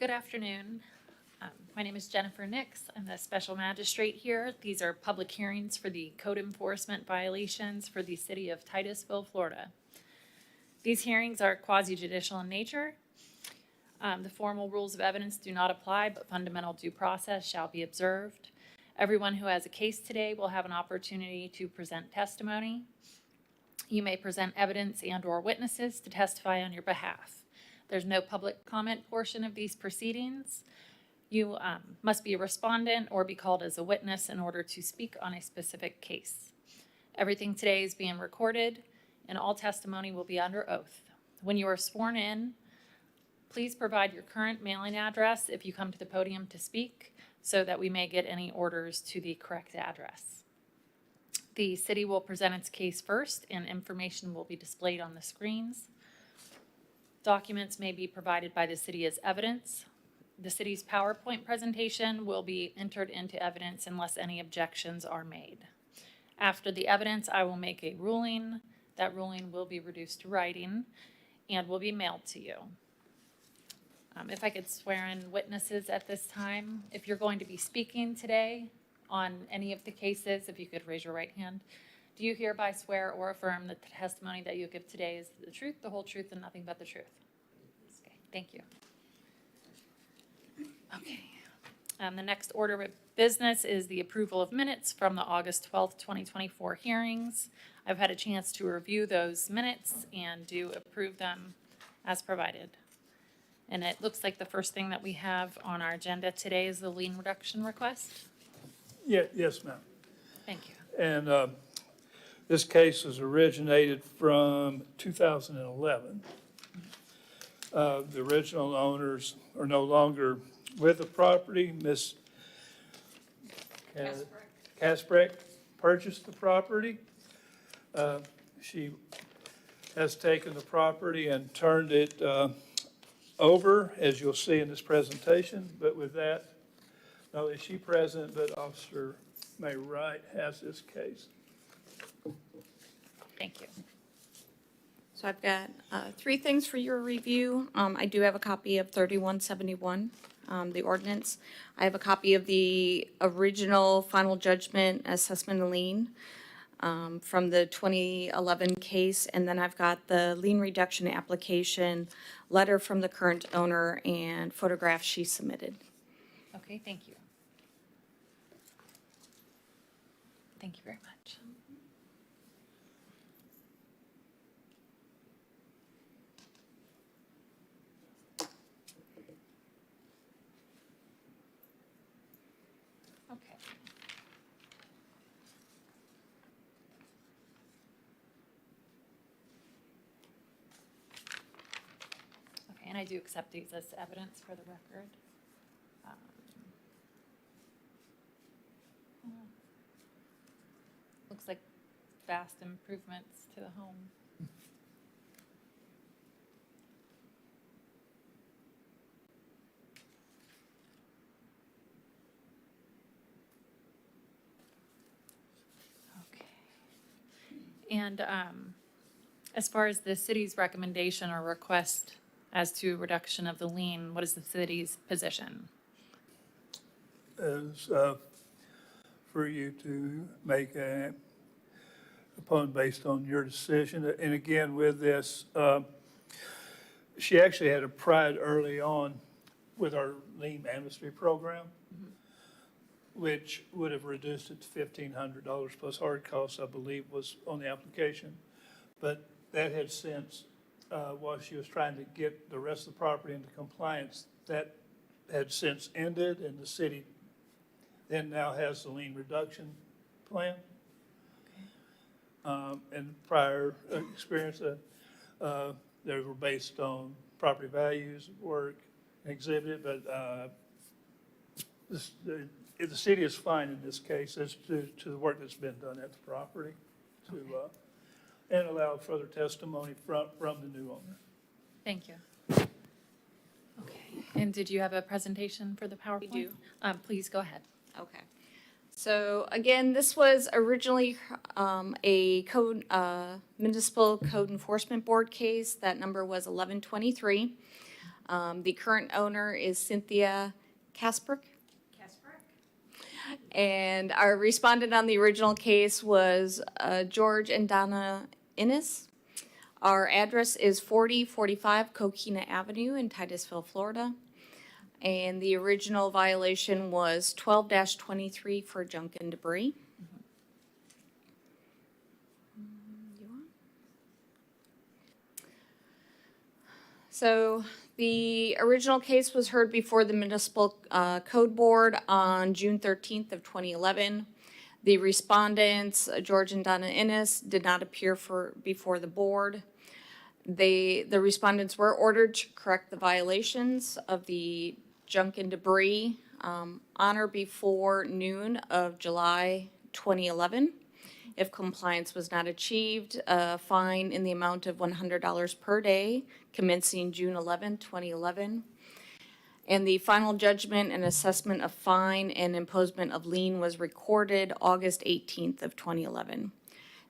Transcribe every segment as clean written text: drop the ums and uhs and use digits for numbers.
Good afternoon. My name is Jennifer Nix. I'm the special magistrate here. These are public hearings for the code enforcement violations for the city of Titusville, Florida. These hearings are quasi-judicial in nature. The formal rules of evidence do not apply, but fundamental due process shall be observed. Everyone who has a case today will have an opportunity to present testimony. You may present evidence and/or witnesses to testify on your behalf. There's no public comment portion of these proceedings. You must be a respondent or be called as a witness in order to speak on a specific case. Everything today is being recorded, and all testimony will be under oath. When you are sworn in, please provide your current mailing address if you come to the podium to speak, so that we may get any orders to the correct address. The city will present its case first, and information will be displayed on the screens. Documents may be provided by the city as evidence. The city's PowerPoint presentation will be entered into evidence unless any objections are made. After the evidence, I will make a ruling. That ruling will be reduced to writing and will be mailed to you. If I could swear in witnesses at this time. If you're going to be speaking today on any of the cases, if you could raise your right hand. Do you hereby swear or affirm that the testimony that you give today is the truth, the whole truth, and nothing but the truth? Okay, thank you. Okay. The next order of business is the approval of minutes from the August 12th, 2024 hearings. I've had a chance to review those minutes and do approve them as provided. And it looks like the first thing that we have on our agenda today is the lien reduction request. Yes, ma'am. Thank you. And this case was originated from 2011. The original owners are no longer with the property. Ms. Kasprek purchased the property. She has taken the property and turned it over, as you'll see in this presentation. But with that, not only is she present, but Officer May Wright has this case. Thank you. So I've got three things for your review. I do have a copy of 3171, the ordinance. I have a copy of the original final judgment assessment and lien from the 2011 case, and then I've got the lien reduction application, letter from the current owner, and photographs she submitted. Okay, thank you. Thank you very much. Okay. Okay, and I do accept these as evidence for the record. Looks like vast improvements to the home. Okay. And as far as the city's recommendation or request as to reduction of the lien, what is the city's position? Is for you to make based on your decision. And again, with this, she actually had a pride early on with our lien amnesty program, which would have reduced it to $1,500 plus hard costs, I believe, was on the application. But that had since, while she was trying to get the rest of the property into compliance, that had since ended, and the city then now has the lien reduction plan. And prior experience, they were based on property values, work, exhibited, but the city is fine in this case as to the work that's been done at the property to and allow further testimony from the new owner. Thank you. Okay, and did you have a presentation for the PowerPoint? We do. Please go ahead. Okay. So again, this was originally a municipal code enforcement board case. That number was 1123. The current owner is Cynthia Kasprick. And our respondent on the original case was George and Donna Innes. Our address is 4045 Coquina Avenue in Titusville, Florida. And the original violation was 12-23 for junk and debris. So the original case was heard before the Municipal Code Board on June 13th of 2011. The respondents, George and Donna Innes, did not appear before the board. The respondents were ordered to correct the violations of the junk and debris on or before noon of July 2011. If compliance was not achieved, a fine in the amount of $100 per day commencing June 11, 2011. And the final judgment and assessment of fine and imposement of lien was recorded August 18th of 2011.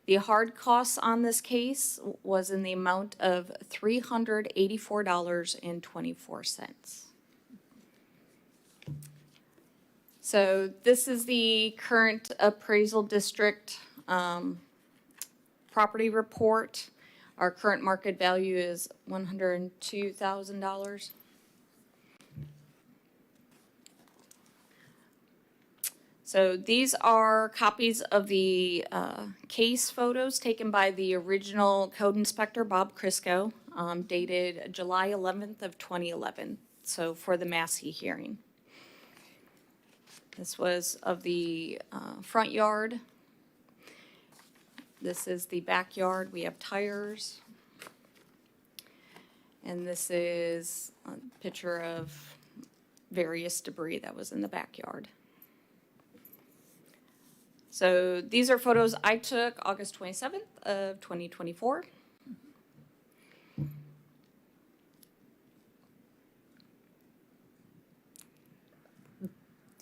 The hard costs on this case was in the amount of $384.24. So this is the current appraisal district property report. Our current market value is $102,000. So these are copies of the case photos taken by the original code inspector, Bob Crisco, dated July 11th of 2011, so for the Massey hearing. This was of the front yard. This is the backyard. We have tires. And this is a picture of various debris that was in the backyard. So these are photos I took August 27th of 2024.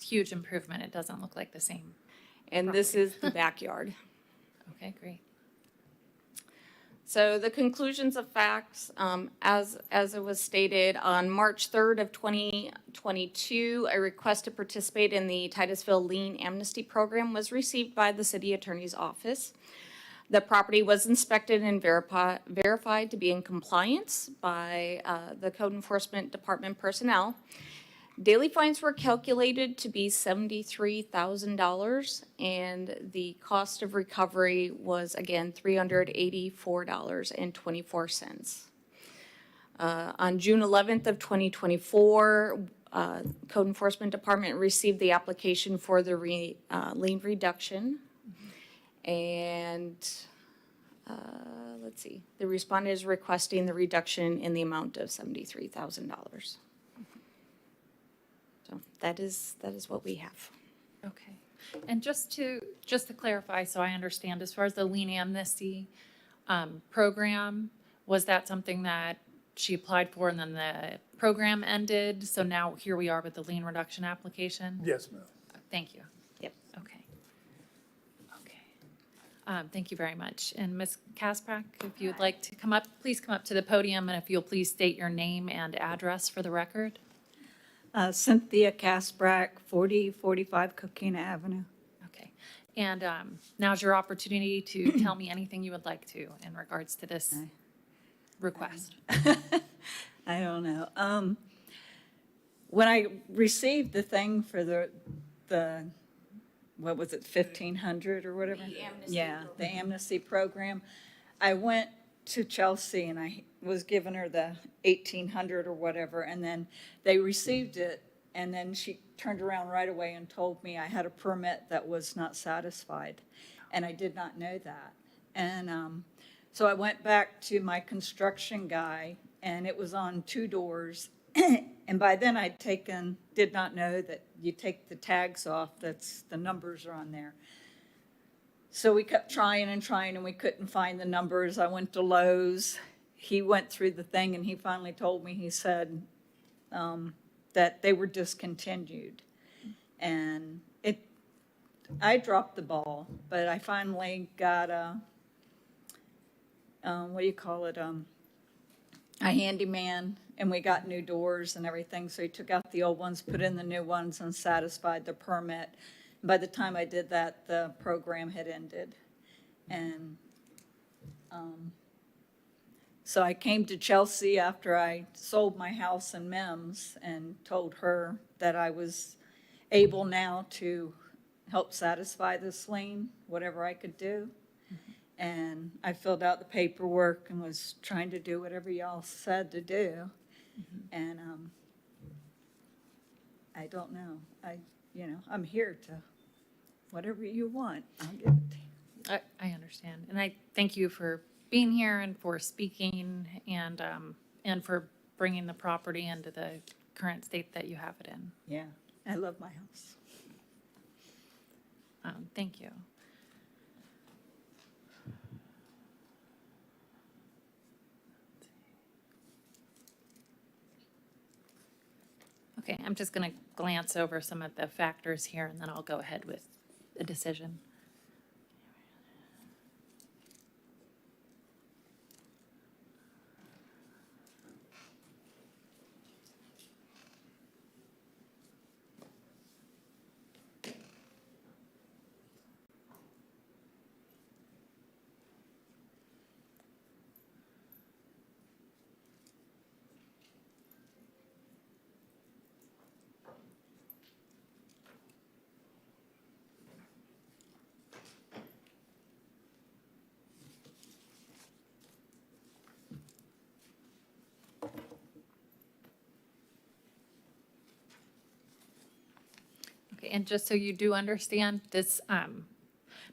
Huge improvement. It doesn't look like the same. And this is the backyard. Okay, great. So the conclusions of facts, as it was stated, on March 3rd of 2022, a request to participate in the Titusville Lien Amnesty Program was received by the City Attorney's Office. The property was inspected and verified to be in compliance by the Code Enforcement Department personnel. Daily fines were calculated to be $73,000, and the cost of recovery was, again, $384.24. On June 11th of 2024, Code Enforcement Department received the application for the lien reduction. And let's see, the respondent is requesting the reduction in the amount of $73,000. So that is what we have. Okay. And just to clarify, so I understand, as far as the lien amnesty program, was that something that she applied for and then the program ended? So now here we are with the lien reduction application? Yes, ma'am. Thank you. Yep. Okay. Okay. Thank you very much. And Ms. Kasprack, if you would like to come up, please come up to the podium, and if you'll please state your name and address for the record. Cynthia Kasprack, 4045 Coquina Avenue. Okay. And now's your opportunity to tell me anything you would like to in regards to this request. I don't know. When I received the thing for the what was it, 1,500 or whatever? The amnesty Yeah, the program. amnesty program. I went to Chelsea and I was giving her the 1,800 or whatever, and then they received it, and then she turned around right away and told me I had a permit that was not satisfied, and I did not know that. And so I went back to my construction guy, and it was on 2 doors, and by then did not know that you take the tags off, the numbers are on there. So we kept trying, and we couldn't find the numbers. I went to Lowe's. He went through the thing, and he finally told me, he said that they were discontinued. And I dropped the ball, but I finally got what do you call it? a handyman, and we got new doors and everything, so he took out the old ones, put in the new ones, and satisfied the permit. By the time I did that, the program had ended. And so I came to Chelsea after I sold my house in Mims and told her that I was able now to help satisfy this lien, whatever I could do. And I filled out the paperwork and was trying to do whatever y'all said to do. And I don't know. I'm here to, whatever you want, I'll give it to you. I understand, and I thank you for being here and for speaking and for bringing the property into the current state that you have it in. Yeah, I love my house. Thank you. Okay, I'm just going to glance over some of the factors here, and then I'll go ahead with the decision. Okay, and just so you do understand, this,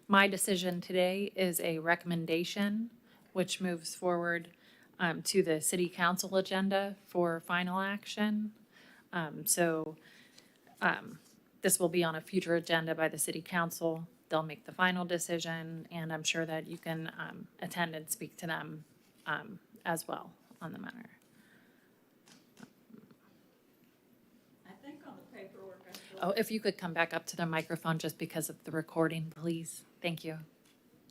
my decision today is a recommendation, which moves forward to the city council agenda for final action. This will be on a future agenda by the city council. They'll make the final decision, and I'm sure that you can attend and speak to them as well on the matter. I think on the paperwork I filled Oh, if you could come back up to the microphone just because of the recording, please. Thank you.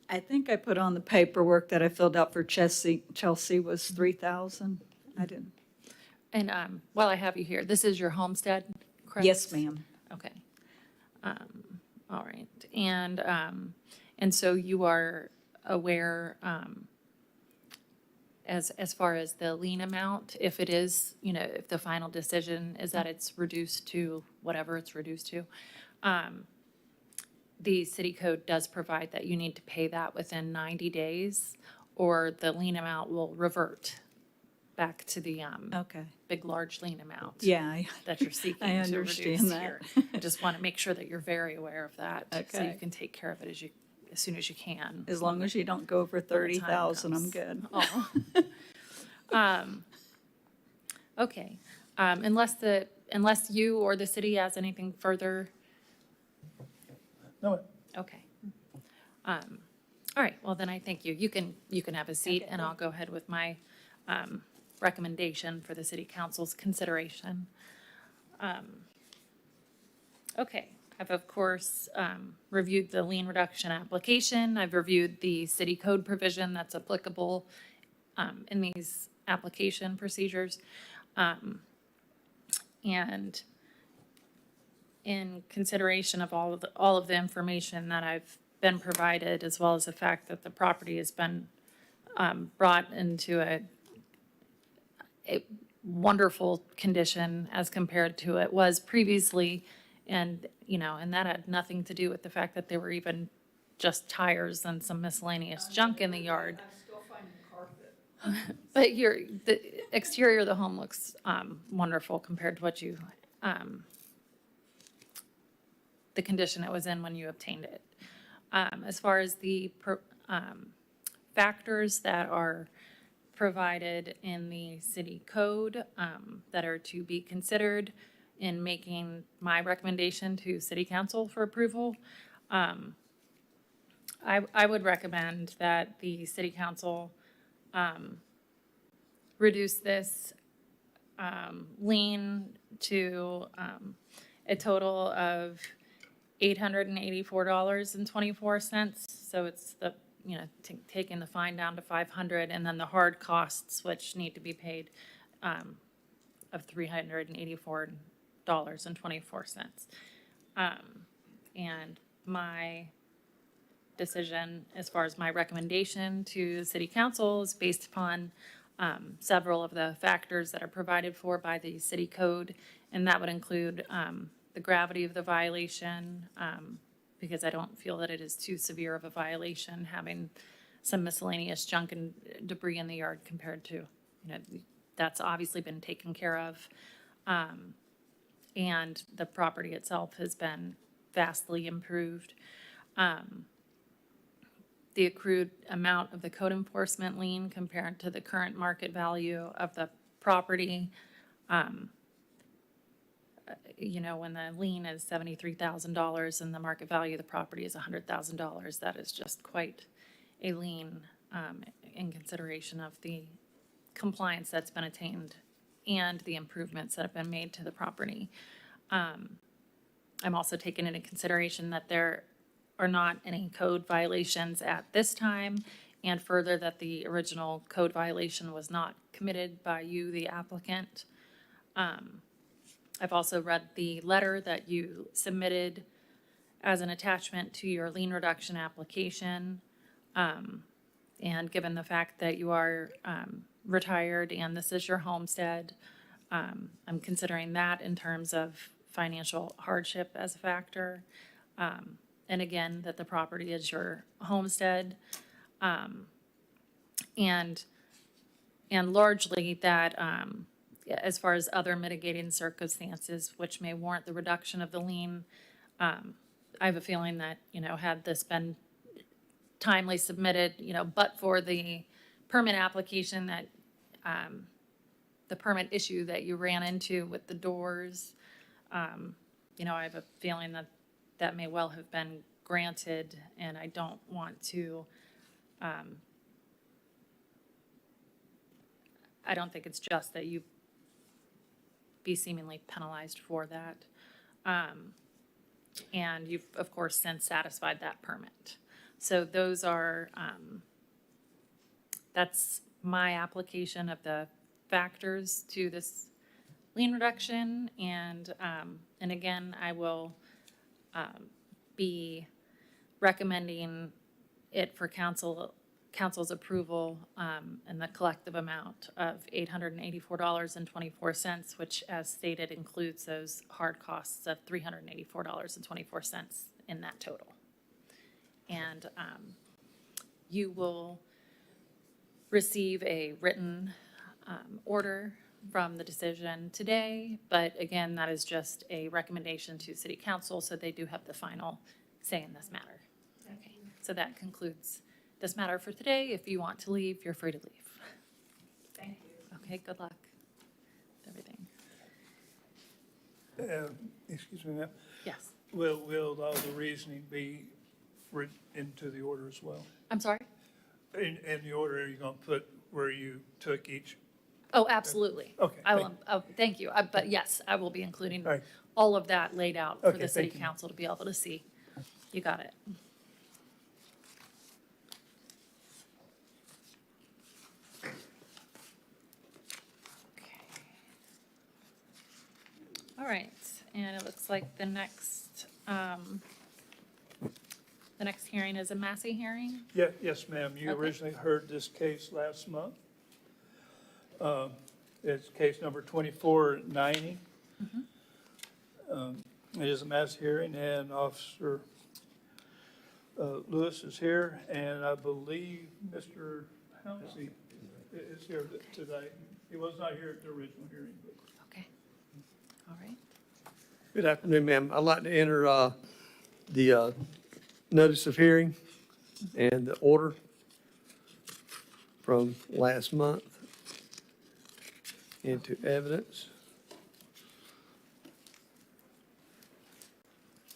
I think I put on the paperwork that I filled out for Chelsea was 3,000. I didn't. And while I have you here, this is your homestead, correct? Yes, ma'am. Okay. All right. And so you are aware, as far as the lien amount, if it is, if the final decision is that it's reduced to whatever it's reduced to, the city code does provide that you need to pay that within 90 days, or the lien amount will revert back to the Okay. big, large lien amount. Yeah, That you're seeking I to understand reduce that. here. I just want to make sure that you're very aware of that. So you Okay. can take care of it as soon as you can. as long as you don't go over when the time 30,000, I'm comes. good. Oh. Okay, unless you or the city has anything further, No, okay. All right, well then I thank you. You can have a seat, Okay, and I'll go ahead with my recommendation for the city council's consideration. Okay, I've of course reviewed the lien reduction application. I've reviewed the city code provision that's applicable in these application procedures. And in consideration of all of the information that I've been provided, as well as the fact that the property has been brought into a wonderful condition as compared to it was previously, and that had nothing to do with the fact that there were even just tires and some miscellaneous junk in the yard. I'm still finding carpet. But the exterior of the home looks wonderful compared to what you, the condition it was in when you obtained it. As far as the factors that are provided in the city code that are to be considered in making my recommendation to city council for approval, I would recommend that the city council reduce this lien to a total of $884.24. So it's the taking the fine down to 500, and then the hard costs, which need to be paid, of $384.24. And my decision, as far as my recommendation to the city council, is based upon several of the factors that are provided for by the city code, and that would include the gravity of the violation, because I don't feel that it is too severe of a violation, having some miscellaneous junk and debris in the yard compared to, that's obviously been taken care of. And the property itself has been vastly improved. The accrued amount of the code enforcement lien compared to the current market value of the property. When the lien is $73,000 and the market value of the property is $100,000, that is just quite a lien in consideration of the compliance that's been attained and the improvements that have been made to the property. I'm also taking into consideration that there are not any code violations at this time, and further that the original code violation was not committed by you, the applicant. I've also read the letter that you submitted as an attachment to your lien reduction application. And given the fact that you are retired and this is your homestead, I'm considering that in terms of financial hardship as a factor. And again, that the property is your homestead. And largely that, as far as other mitigating circumstances which may warrant the reduction of the lien, I have a feeling that, had this been timely submitted, but for the permit application that, the permit issue that you ran into with the doors, I have a feeling that that may well have been granted, and I don't want to, I don't think it's just that you be seemingly penalized for that. And you've, of course, since satisfied that permit. So those are, that's my application of the factors to this lien reduction. And again, I will be recommending it for council's approval and the collective amount of $884.24, which, as stated, includes those hard costs of $384.24 in that total. And you will receive a written order from the decision today, but again, that is just a recommendation to city council, so they do have the final say in this matter. Okay, so that concludes this matter for today. If you want to leave, you're free to leave. Thank you. Okay, good luck with everything. Excuse me, ma'am. Yes, Will all the reasoning be written into the order as well? I'm sorry? In the order, are you going to put where you took each? Oh, absolutely. Okay, I will, thank you. But yes, I will be including All right. all of that laid out for Okay, the city thank you. council to be able to see. You got it. Okay. All right, and it looks like the next hearing is a Massey hearing. Yeah, yes, ma'am. You Okay. originally heard this case last month. It's case number 2490. It is a mass hearing, and Officer Lewis is here, and I believe Mr. Pouncey is here today. He was not here at the original hearing. But Okay. All right. Good afternoon, ma'am. I'd like to enter the notice of hearing and the order from last month into evidence.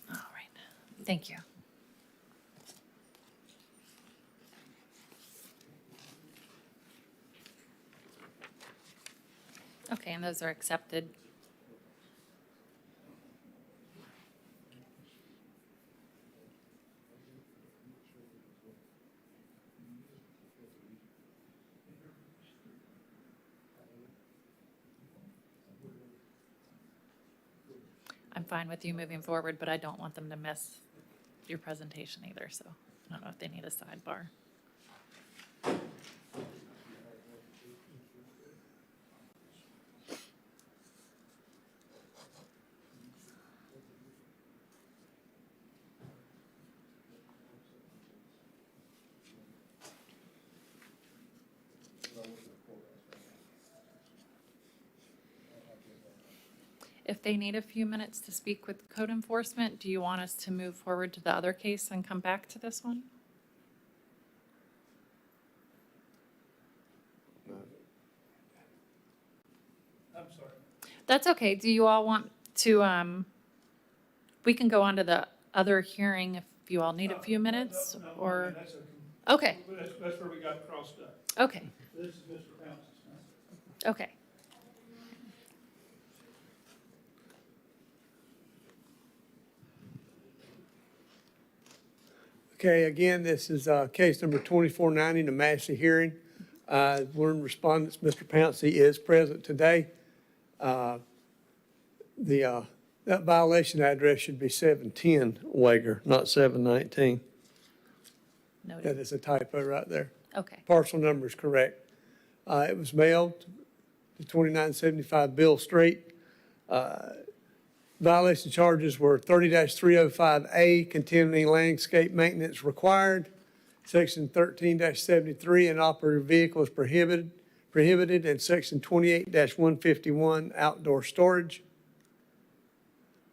All right. Thank you. Okay, and those are accepted. fine with you moving forward, but I don't want them to miss your presentation either, so I don't know if they need a sidebar. If they need a few minutes to speak with code enforcement, do you want us to move forward to the other case and come back to this one? I'm sorry. That's okay. Do you all want to, we can go on to the other hearing if you all need a few minutes, No, or, that's okay. okay, That's where we got crossed up. okay, This is Mr. Pouncey's time. okay. Okay, again, this is case number 2490, the Massey hearing. One of the respondents, Mr. Pouncey, is present today. That violation address should be 710 Wager, not 719. That Noted. is a typo right there. Okay, Parcel number is correct. It was mailed to 2975 Bill Street. Violation charges were 30-305A, continuing landscape maintenance required. Section 13-73, inoperative vehicle is prohibited, and section 28-151, outdoor storage.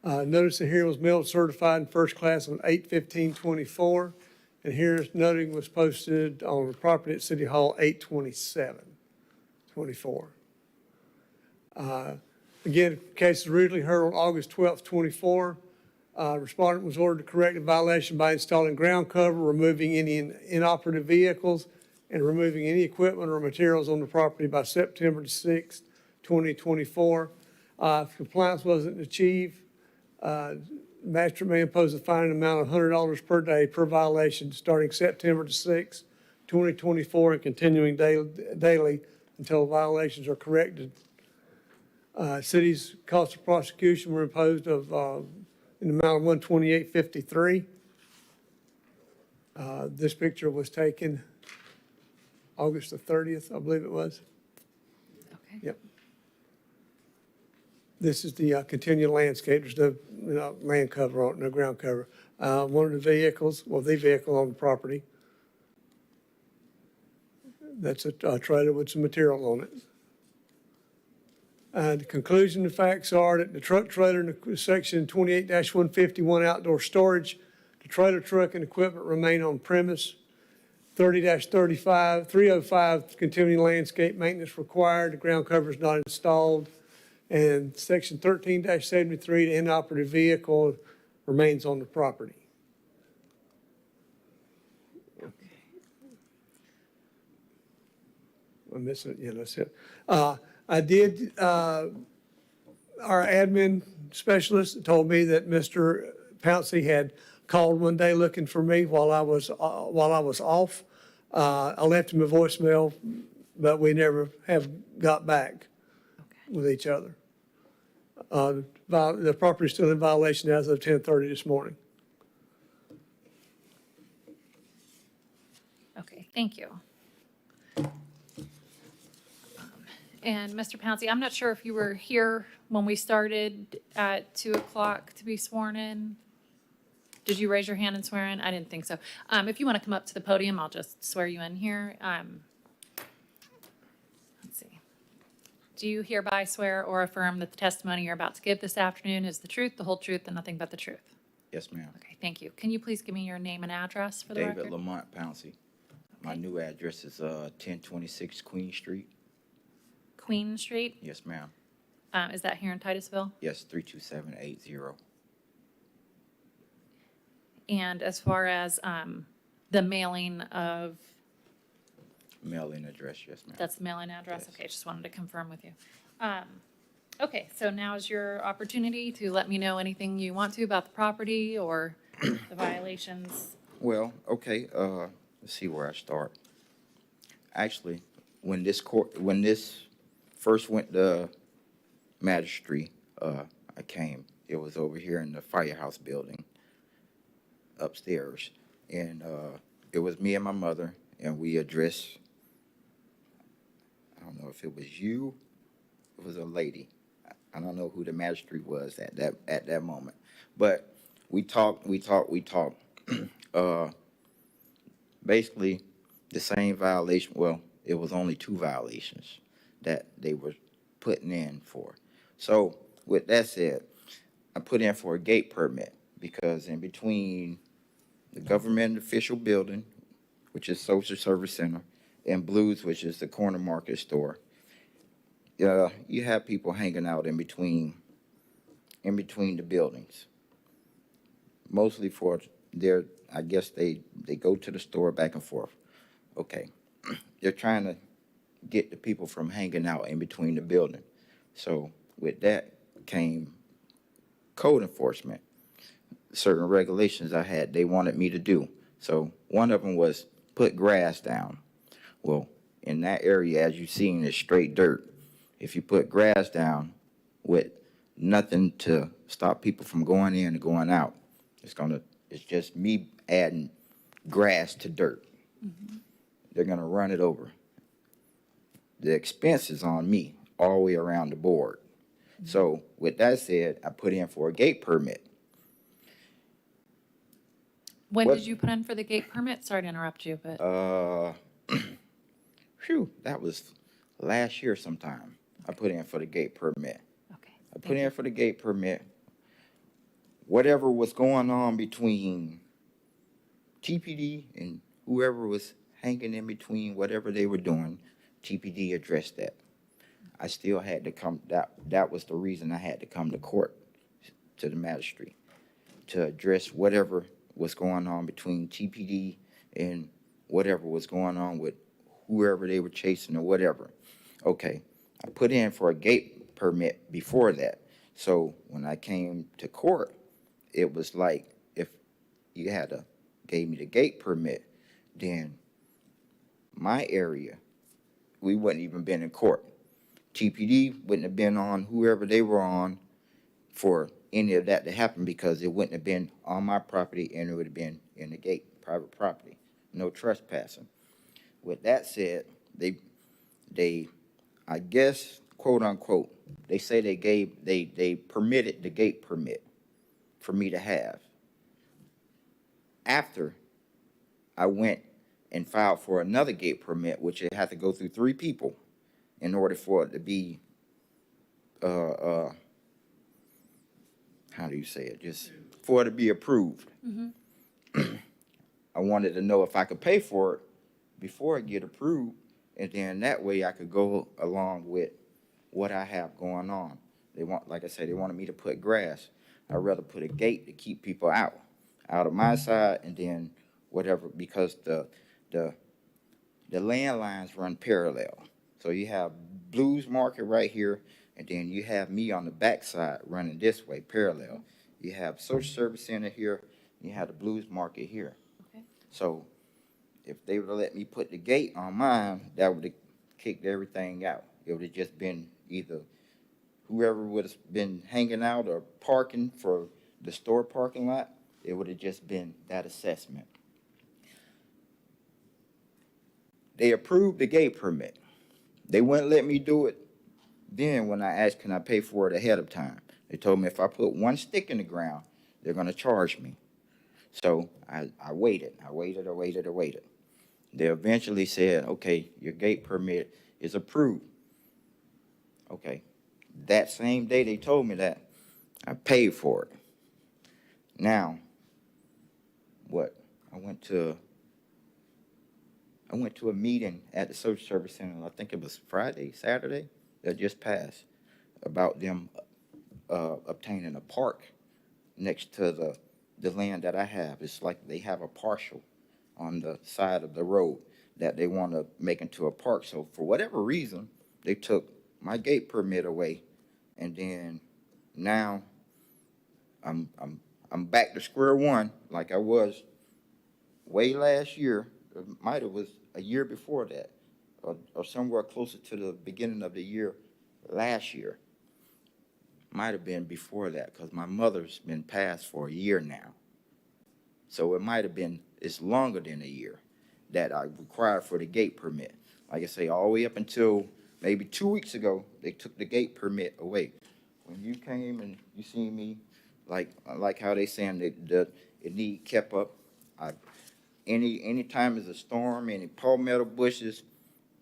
Notice of hearing was mailed certified in first class on 8/15/24, and here's noting was posted on the property at City Hall 8/27/24. Again, case was originally heard on August 12th, 24. Respondent was ordered to correct the violation by installing ground cover, removing any inoperative vehicles, and removing any equipment or materials on the property by September 6th, 2024. If compliance wasn't achieved, magistrate may impose a fine amount of $100 per day per violation starting September 6th, 2024, and continuing daily until violations are corrected. City's cost of prosecution were imposed of in the amount of $128.53. This picture was taken August the 30th, I believe it was. okay. Yep. This is the continued landscape. There's no land cover on it, no ground cover. One of the vehicles, well, the vehicle on the property. That's a trailer with some material on it. The conclusion, the facts are that the truck trailer in the section 28-151 outdoor storage, the trailer, truck, and equipment remain on premise. 30-305, continuing landscape maintenance required, the ground cover is not installed. And section 13-73, the inoperative vehicle remains on the property. I'm missing it, yeah, that's it. I did, our admin specialist told me that Mr. Pouncey had called one day looking for me while I was off. I left him a voicemail, but we never have got back with each other. The property is still in violation as of 10:30 this morning. Okay, thank you. And Mr. Pouncey, I'm not sure if you were here when we started at 2 o'clock to be sworn in. Did you raise your hand and swear in? I didn't think so. If you want to come up to the podium, I'll just swear you in here. Let's see. Do you hereby swear or affirm that the testimony you're about to give this afternoon is the truth, the whole truth, and nothing but the truth? Yes, ma'am. Okay, thank you. Can you please give me your name and address for the record? David Lamont Pouncey. My Okay. new address is 1026 Queen Street. Queen Street, Yes, ma'am. is that here in Titusville? Yes, 32780. And as far as the mailing of, Mailing address, yes, ma'am. that's the mailing address? Yes. Okay, just wanted to confirm with you. Okay, so now is your opportunity to let me know anything you want to about the property or the violations. Well, okay, let's see where I start. Actually, when this first went to Magistrate, I came It was over here in the firehouse building upstairs. And it was me and my mother, and we addressed, I don't know if it was you, it was a lady. I don't know who the magistrate was at that moment. But we talked. Basically, the same violation, well, it was only 2 violations that they were putting in for. So with that said, I put in for a gate permit because in between the government official building, which is Social Service Center, and Blues, which is the corner market store, you have people hanging out in between the buildings. Mostly for their, I guess they go to the store back and forth. Okay. They're trying to get the people from hanging out in between the building. So with that came code enforcement. Certain regulations they wanted me to do. So one of them was put grass down. Well, in that area, as you've seen, is straight dirt. If you put grass down with nothing to stop people from going in and going out, it's just me adding grass to dirt. Mm-hmm. They're gonna run it over. The expense is on me all the way around the board. Mm-hmm. So with that said, I put in for a gate permit. When did you put in for the gate permit? Sorry to interrupt you, but. That was last year sometime. I put in for the gate permit. Okay. I put in for the gate permit. Whatever was going on between TPD and whoever was hanging in between, whatever they were doing, TPD addressed that. I still had to come, that was the reason I had to come to court, to the magistrate, to address whatever was going on between TPD and whatever was going on with whoever they were chasing or whatever. Okay, I put in for a gate permit before that. So when I came to court, it was like, if you gave me the gate permit, then my area, we wouldn't even been in court. TPD wouldn't have been on whoever they were on for any of that to happen because it wouldn't have been on my property and it would have been in the gate, private property, no trespassing. With that said, they, I guess, quote unquote, they say they permitted the gate permit for me to have. After I went and filed for another gate permit, which it had to go through 3 people in order for it to be, how do you say it? Just for it to be approved. Mm-hmm. I wanted to know if I could pay for it before it get approved, and then that way I could go along with what I have going on. Like I said, they wanted me to put grass. I'd rather put a gate to keep people out of my side, and then whatever, because the landlines run parallel. So you have Blues Market right here, and then you have me on the back side running this way, parallel. You have Social Service Center here, and you have the Blues Market here. Okay. So if they would have let me put the gate on mine, that would have kicked everything out. It would have just been either whoever would have been hanging out or parking for the store parking lot, it would have just been that assessment. They approved the gate permit. They wouldn't let me do it then when I asked, can I pay for it ahead of time? They told me if I put 1 stick in the ground, they're going to charge me. So I waited. They eventually said, okay, your gate permit is approved. Okay. That same day they told me that, I paid for it. Now, what? I went to a meeting at the Social Service Center, I think it was Saturday, that just passed, about them obtaining a park next to the land that I have. It's like they have a partial on the side of the road that they want to make into a park. So for whatever reason, they took my gate permit away, and then now I'm back to square one like I was way last year. It might have was a year before that, or somewhere closer to the beginning of the year last year. might have been before that, because my mother's been passed for a year now. So it might have been, it's longer than a year that I required for the gate permit. Like I say, all the way up until maybe 2 weeks ago, they took the gate permit away. When you came and you seen me, like how they saying that it need kept up. Any time there's a storm, any palmetto bushes,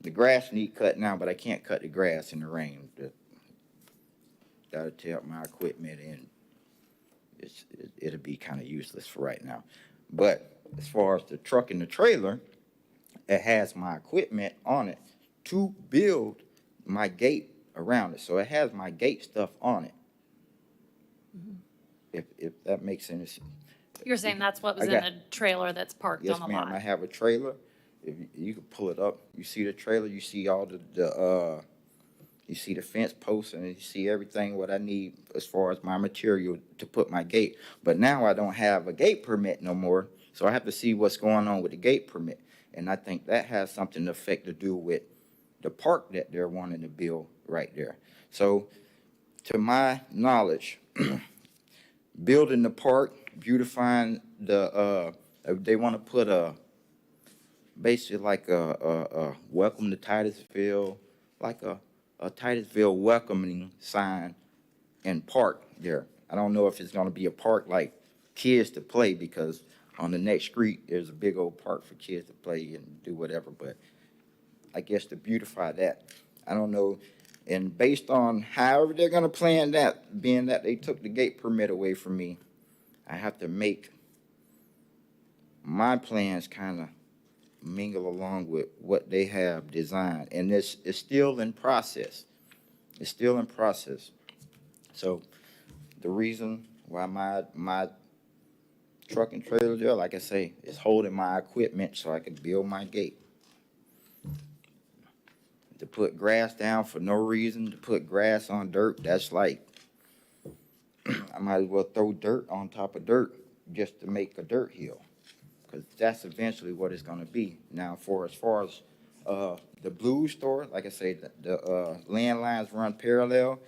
the grass need cut now, but I can't cut the grass in the rain. That'll tear up my equipment, and it'll be kind of useless for right now. But as far as the truck and the trailer, it has my equipment on it to build my gate around it. So it has my gate stuff on it. If that makes sense. You're saying that's what was I in got- the trailer that's parked Yes, on the ma'am, I lot? have a trailer. If you can pull it up, you see the trailer, you see all you see the fence posts, and you see everything what I need as far as my material to put my gate. But now I don't have a gate permit no more, so I have to see what's going on with the gate permit. And I think that has something to do with the park that they're wanting to build right there. So, to my knowledge, building the park, beautifying they want to put basically like a welcome to Titusville, like a Titusville welcoming sign and park there. I don't know if it's gonna be a park like kids to play, because on the next street, there's a big old park for kids to play and do whatever, but I guess to beautify that, I don't know. And based on however they're gonna plan that, being that they took the gate permit away from me, I have to make my plans kind of mingle along with what they have designed. And this is still in process. It's still in process. So the reason why my truck and trailer there, like I say, is holding my equipment so I can build my gate. To put grass down for no reason, to put grass on dirt, that's like, I might as well throw dirt on top of dirt just to make a dirt hill, because that's eventually what it's gonna be. Now, as far as the Blue store, like I say, the landlines run parallel.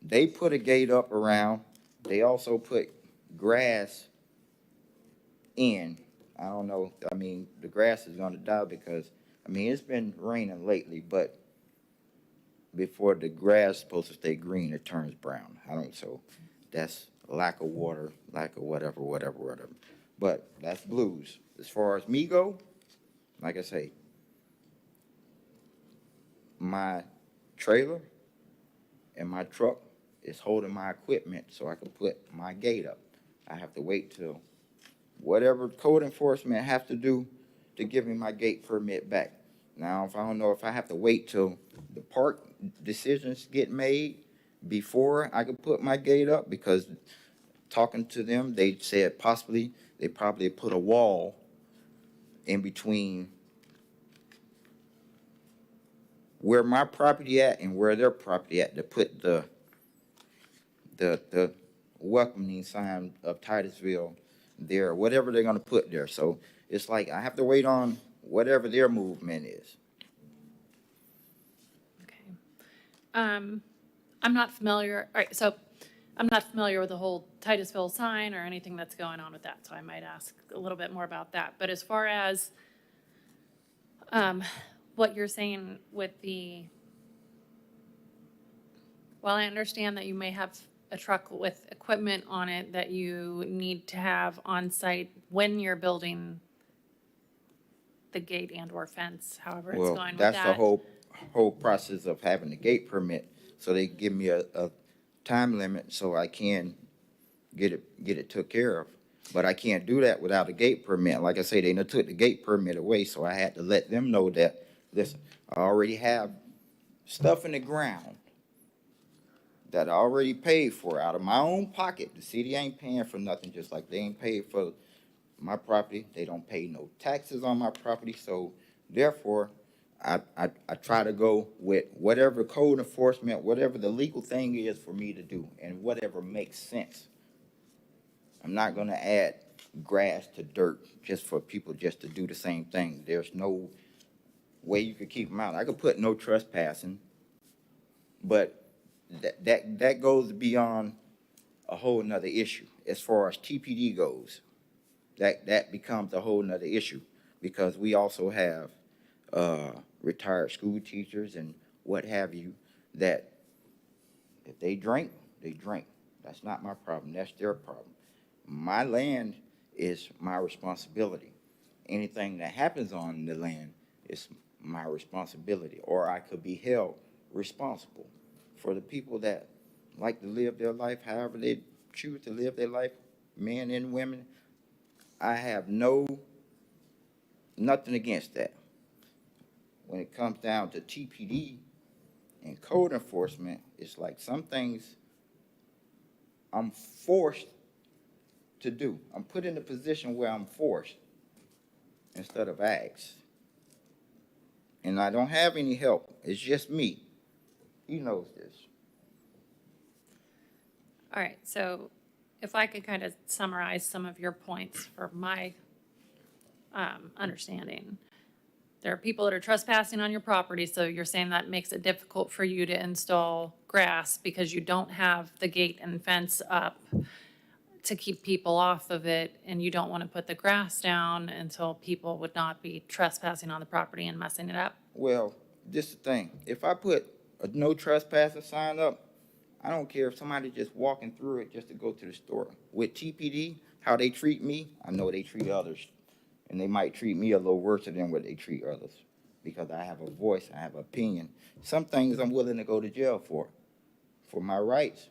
They put a gate up around. They also put grass in. I don't know, I mean, the grass is gonna die because, I mean, it's been raining lately, but before the grass is supposed to stay green, it turns brown. So that's lack of water, lack of whatever. But that's Blues. As far as me go, like I say, my trailer and my truck is holding my equipment so I can put my gate up. I have to wait till whatever code enforcement have to do to give me my gate permit back. Now, if I don't know if I have to wait till the park decisions get made before I can put my gate up, because talking to them, they said they probably put a wall in between where my property at and where their property at to put the welcoming sign of Titusville there, whatever they're gonna put there. So it's like I have to wait on whatever their movement is. Okay. I'm not familiar, all right, so I'm not familiar with the whole Titusville sign or anything that's going on with that, so I might ask a little bit more about that. But as far as what you're saying with well, I understand that you may have a truck with equipment on it that you need to have on site when you're building the gate and or fence, however it's going with that. That's the whole process of having the gate permit. So they give me a time limit so I can get it took care of. But I can't do that without a gate permit. Like I say, they took the gate permit away, so I had to let them know that, listen, I already have stuff in the ground that I already paid for out of my own pocket. The city ain't paying for nothing, just like they ain't paid for my property. They don't pay no taxes on my property, so therefore, I try to go with whatever code enforcement, whatever the legal thing is for me to do, and whatever makes sense. I'm not gonna add grass to dirt just for people just to do the same thing. There's no way you could keep them out. I could put no trespassing, but that goes beyond a whole nother issue. As far as TPD goes, that becomes a whole nother issue, because we also have retired school teachers and what have you, that if they drink, they drink. That's not my problem. That's their problem. My land is my responsibility. Anything that happens on the land is my responsibility, or I could be held responsible. For the people that like to live their life however they choose to live their life, men and women, I have nothing against that. When it comes down to TPD and code enforcement, it's like some things I'm forced to do. I'm put in a position where I'm forced instead of asked. And I don't have any help. It's just me. He knows this. All right, so if I could kind of summarize some of your points for my understanding. There are people that are trespassing on your property, so you're saying that makes it difficult for you to install grass because you don't have the gate and fence up to keep people off of it, and you don't want to put the grass down until people would not be trespassing on the property and messing it up. Well, this is the thing. If I put a no trespassing sign up, I don't care if somebody just walking through it just to go to the store. With TPD, how they treat me, I know they treat others. And they might treat me a little worse than what they treat others, because I have a voice, I have an opinion. Some things I'm willing to go to jail for my rights.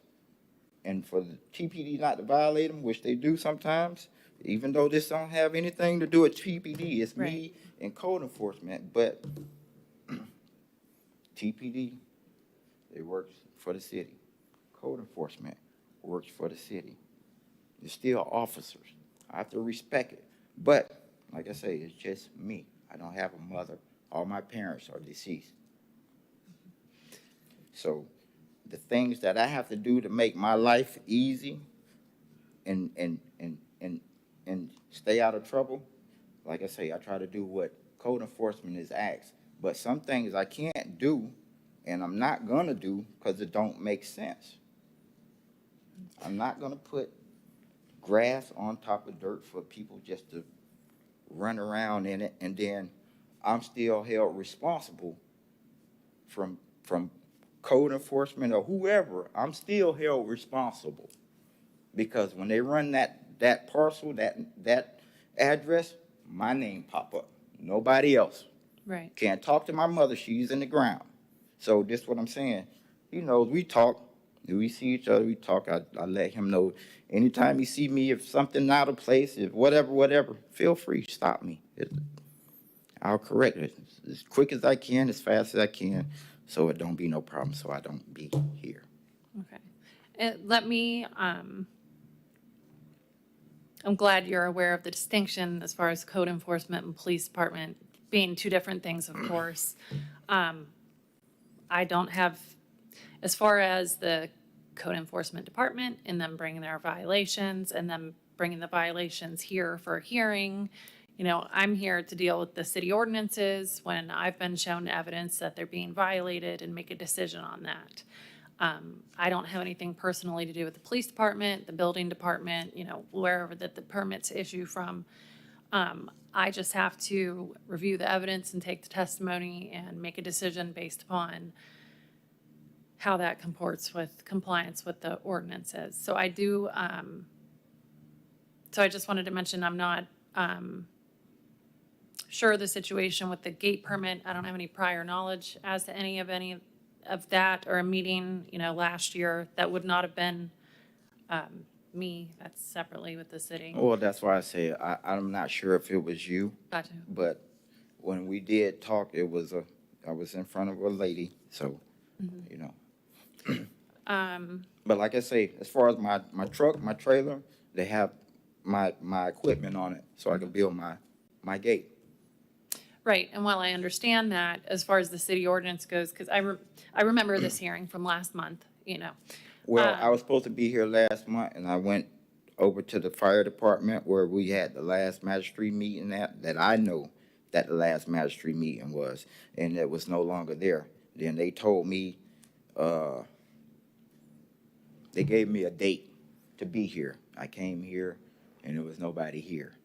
And for the TPD not to violate them, which they do sometimes, even though this don't have anything to do with TPD, it's me and code enforcement. But TPD, it works for the city. Code enforcement works for the city. They're still officers. I have to respect it. But like I say, it's just me. I don't have a mother. All my parents are deceased. So the things that I have to do to make my life easy and stay out of trouble, like I say, I try to do what code enforcement is asked. But some things I can't do, and I'm not gonna do because it don't make sense. I'm not gonna put grass on top of dirt for people just to run around in it, and then I'm still held responsible from code enforcement or whoever. I'm still held responsible, because when they run that parcel, that address, my name pop up. Nobody else. Right. Can't talk to my mother. She's in the ground. So this is what I'm saying. He knows we talk. We see each other, we talk. I let him know. Anytime you see me, if something out of place, if whatever, feel free, stop me. I'll correct it as quick as I can, as fast as I can, so it don't be no problem, so I don't be here. Okay. Let me, I'm glad you're aware of the distinction as far as code enforcement and police department being two different things, of course. I don't have, as far as the code enforcement department and them bringing their violations and them bringing the violations here for a hearing, you know, I'm here to deal with the city ordinances when I've been shown evidence that they're being violated and make a decision on that. I don't have anything personally to do with the police department, the building department, you know, wherever that the permits issue from. I just have to review the evidence and take the testimony and make a decision based upon how that comports with compliance with the ordinances. So I do, so I just wanted to mention, I'm not sure of the situation with the gate permit. I don't have any prior knowledge as to any of that, or a meeting, you know, last year that would not have been me. That's separately with the city. Well, that's why I say I'm not sure if it was you, Gotcha. but when we did talk, I was in front of a lady, so, you know. But like I say, as far as my truck, my trailer, they have my equipment on it, so I can build my gate. Right, and while I understand that, as far as the city ordinance goes, because I remember this hearing from last month, you know. Well, I was supposed to be here last month, and I went over to the fire department where we had the last magistrate meeting that I know that the last magistrate meeting was, and it was no longer there. Then they told me they gave me a date to be here. I came here and there was nobody here.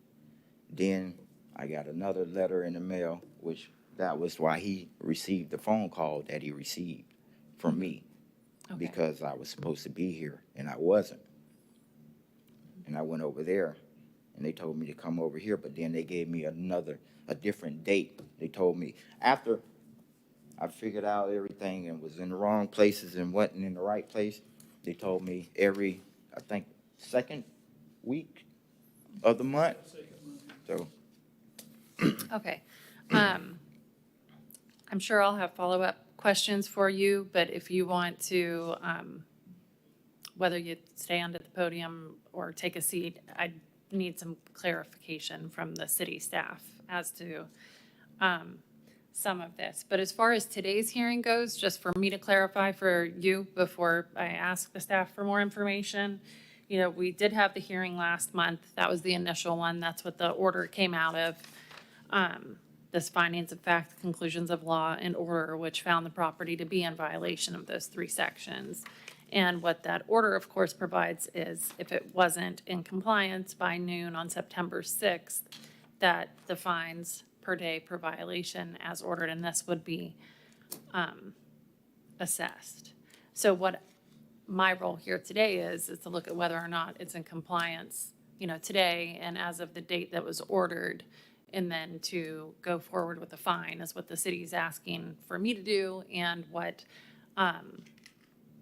Then I got another letter in the mail, which that was why he received the phone call that he received from me. Okay. Because I was supposed to be here and I wasn't. And I went over there and they told me to come over here, but then they gave me a different date. They told me after I figured out everything and was in the wrong places and wasn't in the right place, they told me every, I think, second week of the month. So, Okay. I'm sure I'll have follow-up questions for you, but if you want to, whether you stay on at the podium or take a seat, I need some clarification from the city staff as to some of this. But as far as today's hearing goes, just for me to clarify for you before I ask the staff for more information, you know, we did have the hearing last month. That was the initial one. That's what the order came out of. This findings of fact, conclusions of law, and order, which found the property to be in violation of those 3 sections. And what that order, of course, provides is if it wasn't in compliance by noon on September 6th, that the fines per day per violation as ordered, and this would be assessed. So what my role here today is to look at whether or not it's in compliance, you know, today and as of the date that was ordered, and then to go forward with the fine is what the city's asking for me to do, and what,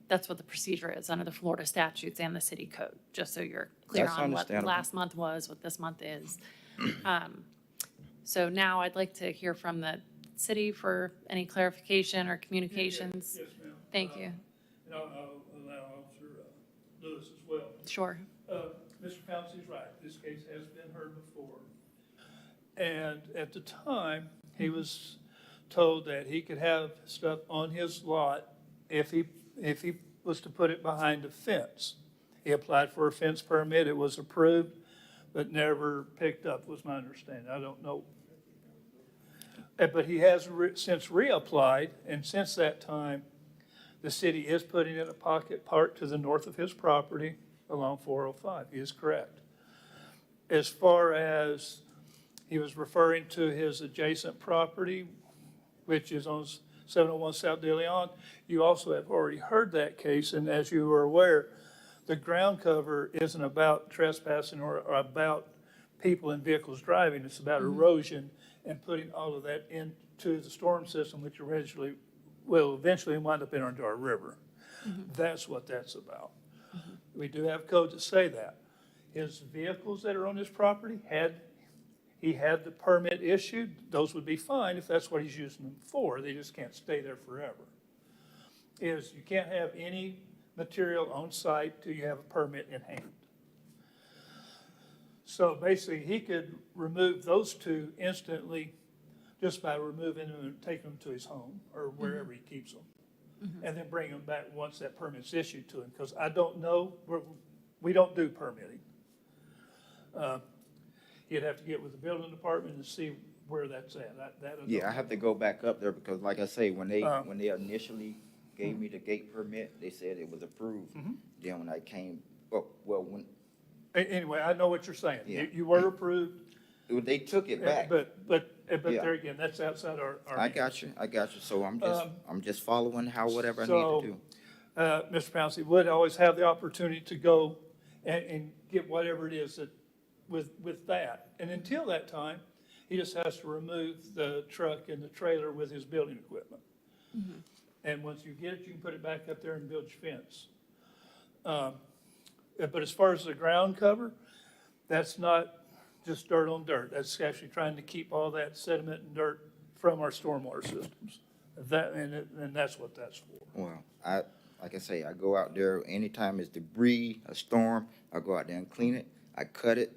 that's what the procedure is under the Florida statutes and the city code, just so you're clear That's on what understandable. last month was, what this month is. So now I'd like to hear from the city for any clarification or communications. Yes, ma'am. Thank you. And I'll allow Officer Lewis as well. Sure. Mr. Pouncey's right. This case has been heard before. And at the time, he was told that he could have stuff on his lot if he was to put it behind a fence. He applied for a fence permit. It was approved, but never picked up, was my understanding. I don't know. But he has since reapplied, and since that time, the city is putting in a pocket park to the north of his property along 405. He is correct. As far as he was referring to his adjacent property, which is on 701 South De Leon, you also have already heard that case, and as you are aware, the ground cover isn't about trespassing or about people and vehicles driving. It's about erosion and putting all of that into the storm system, which eventually will wind up into our river. That's what that's about. We do have codes that say that. His vehicles that are on his property, he had the permit issued, those would be fine if that's what he's using them for. They just can't stay there forever. You can't have any material on site till you have a permit in hand. So basically, he could remove those 2 instantly just by removing them and taking them to his home or wherever he keeps them. And then bring them back once that permit's issued to him, because I don't know, we don't do permitting. You'd have to get with the building department and see where that's at. yeah, I have to go back up there because like I say, when they initially gave me the gate permit, they said it was approved. Then when I came, when Anyway, I know what you're saying. Yeah. You were approved. they took it back. But Yeah. there again, that's outside our. I got you. So I'm just following whatever I So, need to do. Mr. Pouncey would always have the opportunity to go and get whatever it is that, with that. And until that time, he just has to remove the truck and the trailer with his building equipment. And once you get it, you can put it back up there and build your fence. But as far as the ground cover, that's not just dirt on dirt. That's actually trying to keep all that sediment and dirt from our stormwater systems. And that's what that's for. Well, like I say, I go out there anytime it's debris, a storm, I go out there and clean it. I cut it.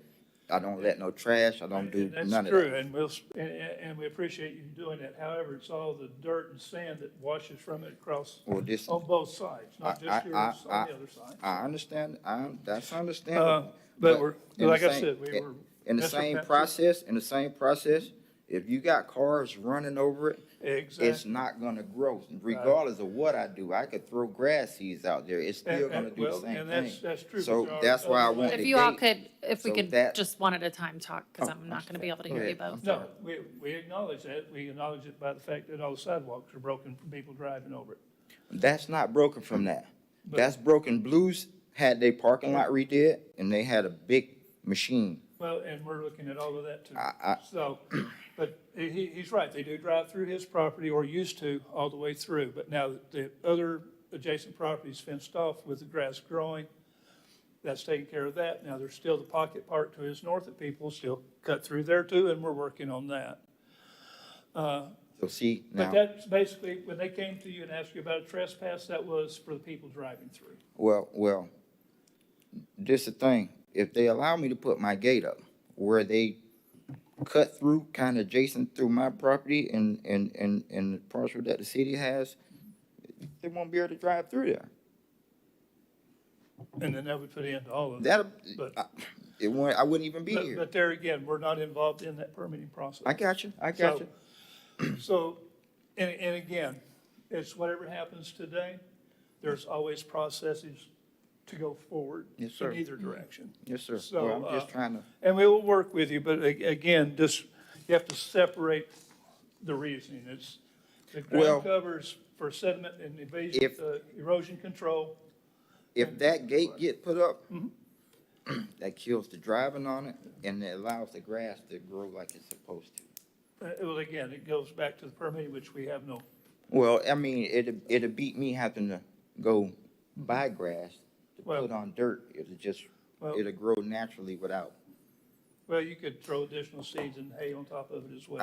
I don't let no trash. I don't do And none that's of true, that. and we appreciate you doing that. However, it's all the dirt and sand that washes from it across Well, this, on both sides, not just here, it's on the other side. I understand. That's understandable. But we're, in like the I same- said, we were. In the Mr. same Patrick- process, if you got cars running over it, it's Exactly. not gonna grow. Regardless of what I do, I could throw grass seeds out there, it's still gonna do the Well, same and thing. that's true, but So there are that's why I other want ways. the If you all gate. could, if we So could that- just one at a time talk, because Oh, I'm not going to be able to go hear you ahead. both. No, we acknowledge that. We acknowledge it by the fact that all the sidewalks are broken from people driving over it. That's not broken from that. But- That's broken. Blues had their parking lot redid, and they had a big machine. Well, and we're looking at all of that too. I- So, but he's right. They do drive through his property, or used to, all the way through. But now the other adjacent properties fenced off with the grass growing. That's taking care of that. Now, there's still the pocket park to his north that people still cut through there too, and we're working on that. So see, But now, that's basically, when they came to you and asked you about a trespass, that was for the people driving through. well, this the thing. If they allow me to put my gate up where they cut through, kind of adjacent through my property and the parcel that the city has, they won't be able to drive through there. And then that would put an end to all of That'll, that. But, I wouldn't even be but here. there again, we're not involved in that permitting process. I got you, I got So- you. So, and again, it's whatever happens today, there's always processes to go forward Yes, sir. in either direction. Yes, sir. So, Well, I'm just trying to, And we will work with you, but again, just, you have to separate the reasoning. It's, the Well, ground covers for sediment and if- erosion control. if that gate get put up, Mm-hmm. that kills the driving on it, and it allows the grass to grow like it's supposed to. Well, again, it goes back to the permitting, which we have no, Well, I mean, it'd beat me having to go buy grass to Well- put on dirt. It'll just, Well- it'll grow naturally without. well, you could throw additional seeds and hay on top of it as well.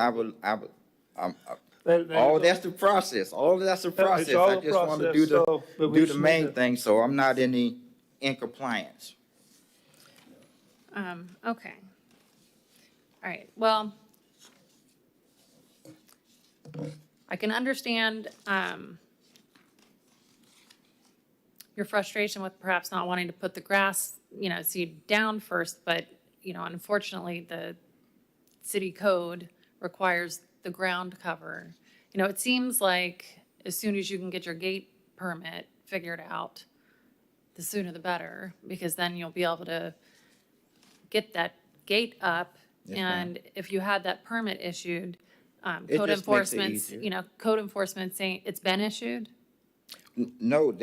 All that's the process. All that's the It's process. all I a just want to process, so- but we do the just need main to- thing, so I'm not in compliance. Okay. All right, well, I can understand, your frustration with perhaps not wanting to put the grass, seed down first, but, unfortunately, the city code requires the ground cover. It seems like as soon as you can get your gate permit figured out, the sooner the better, because then you'll be able to get that gate up. Yes, ma'am. And if you had that permit issued, It code just makes it enforcement's, easier. code enforcement saying it's been issued? No,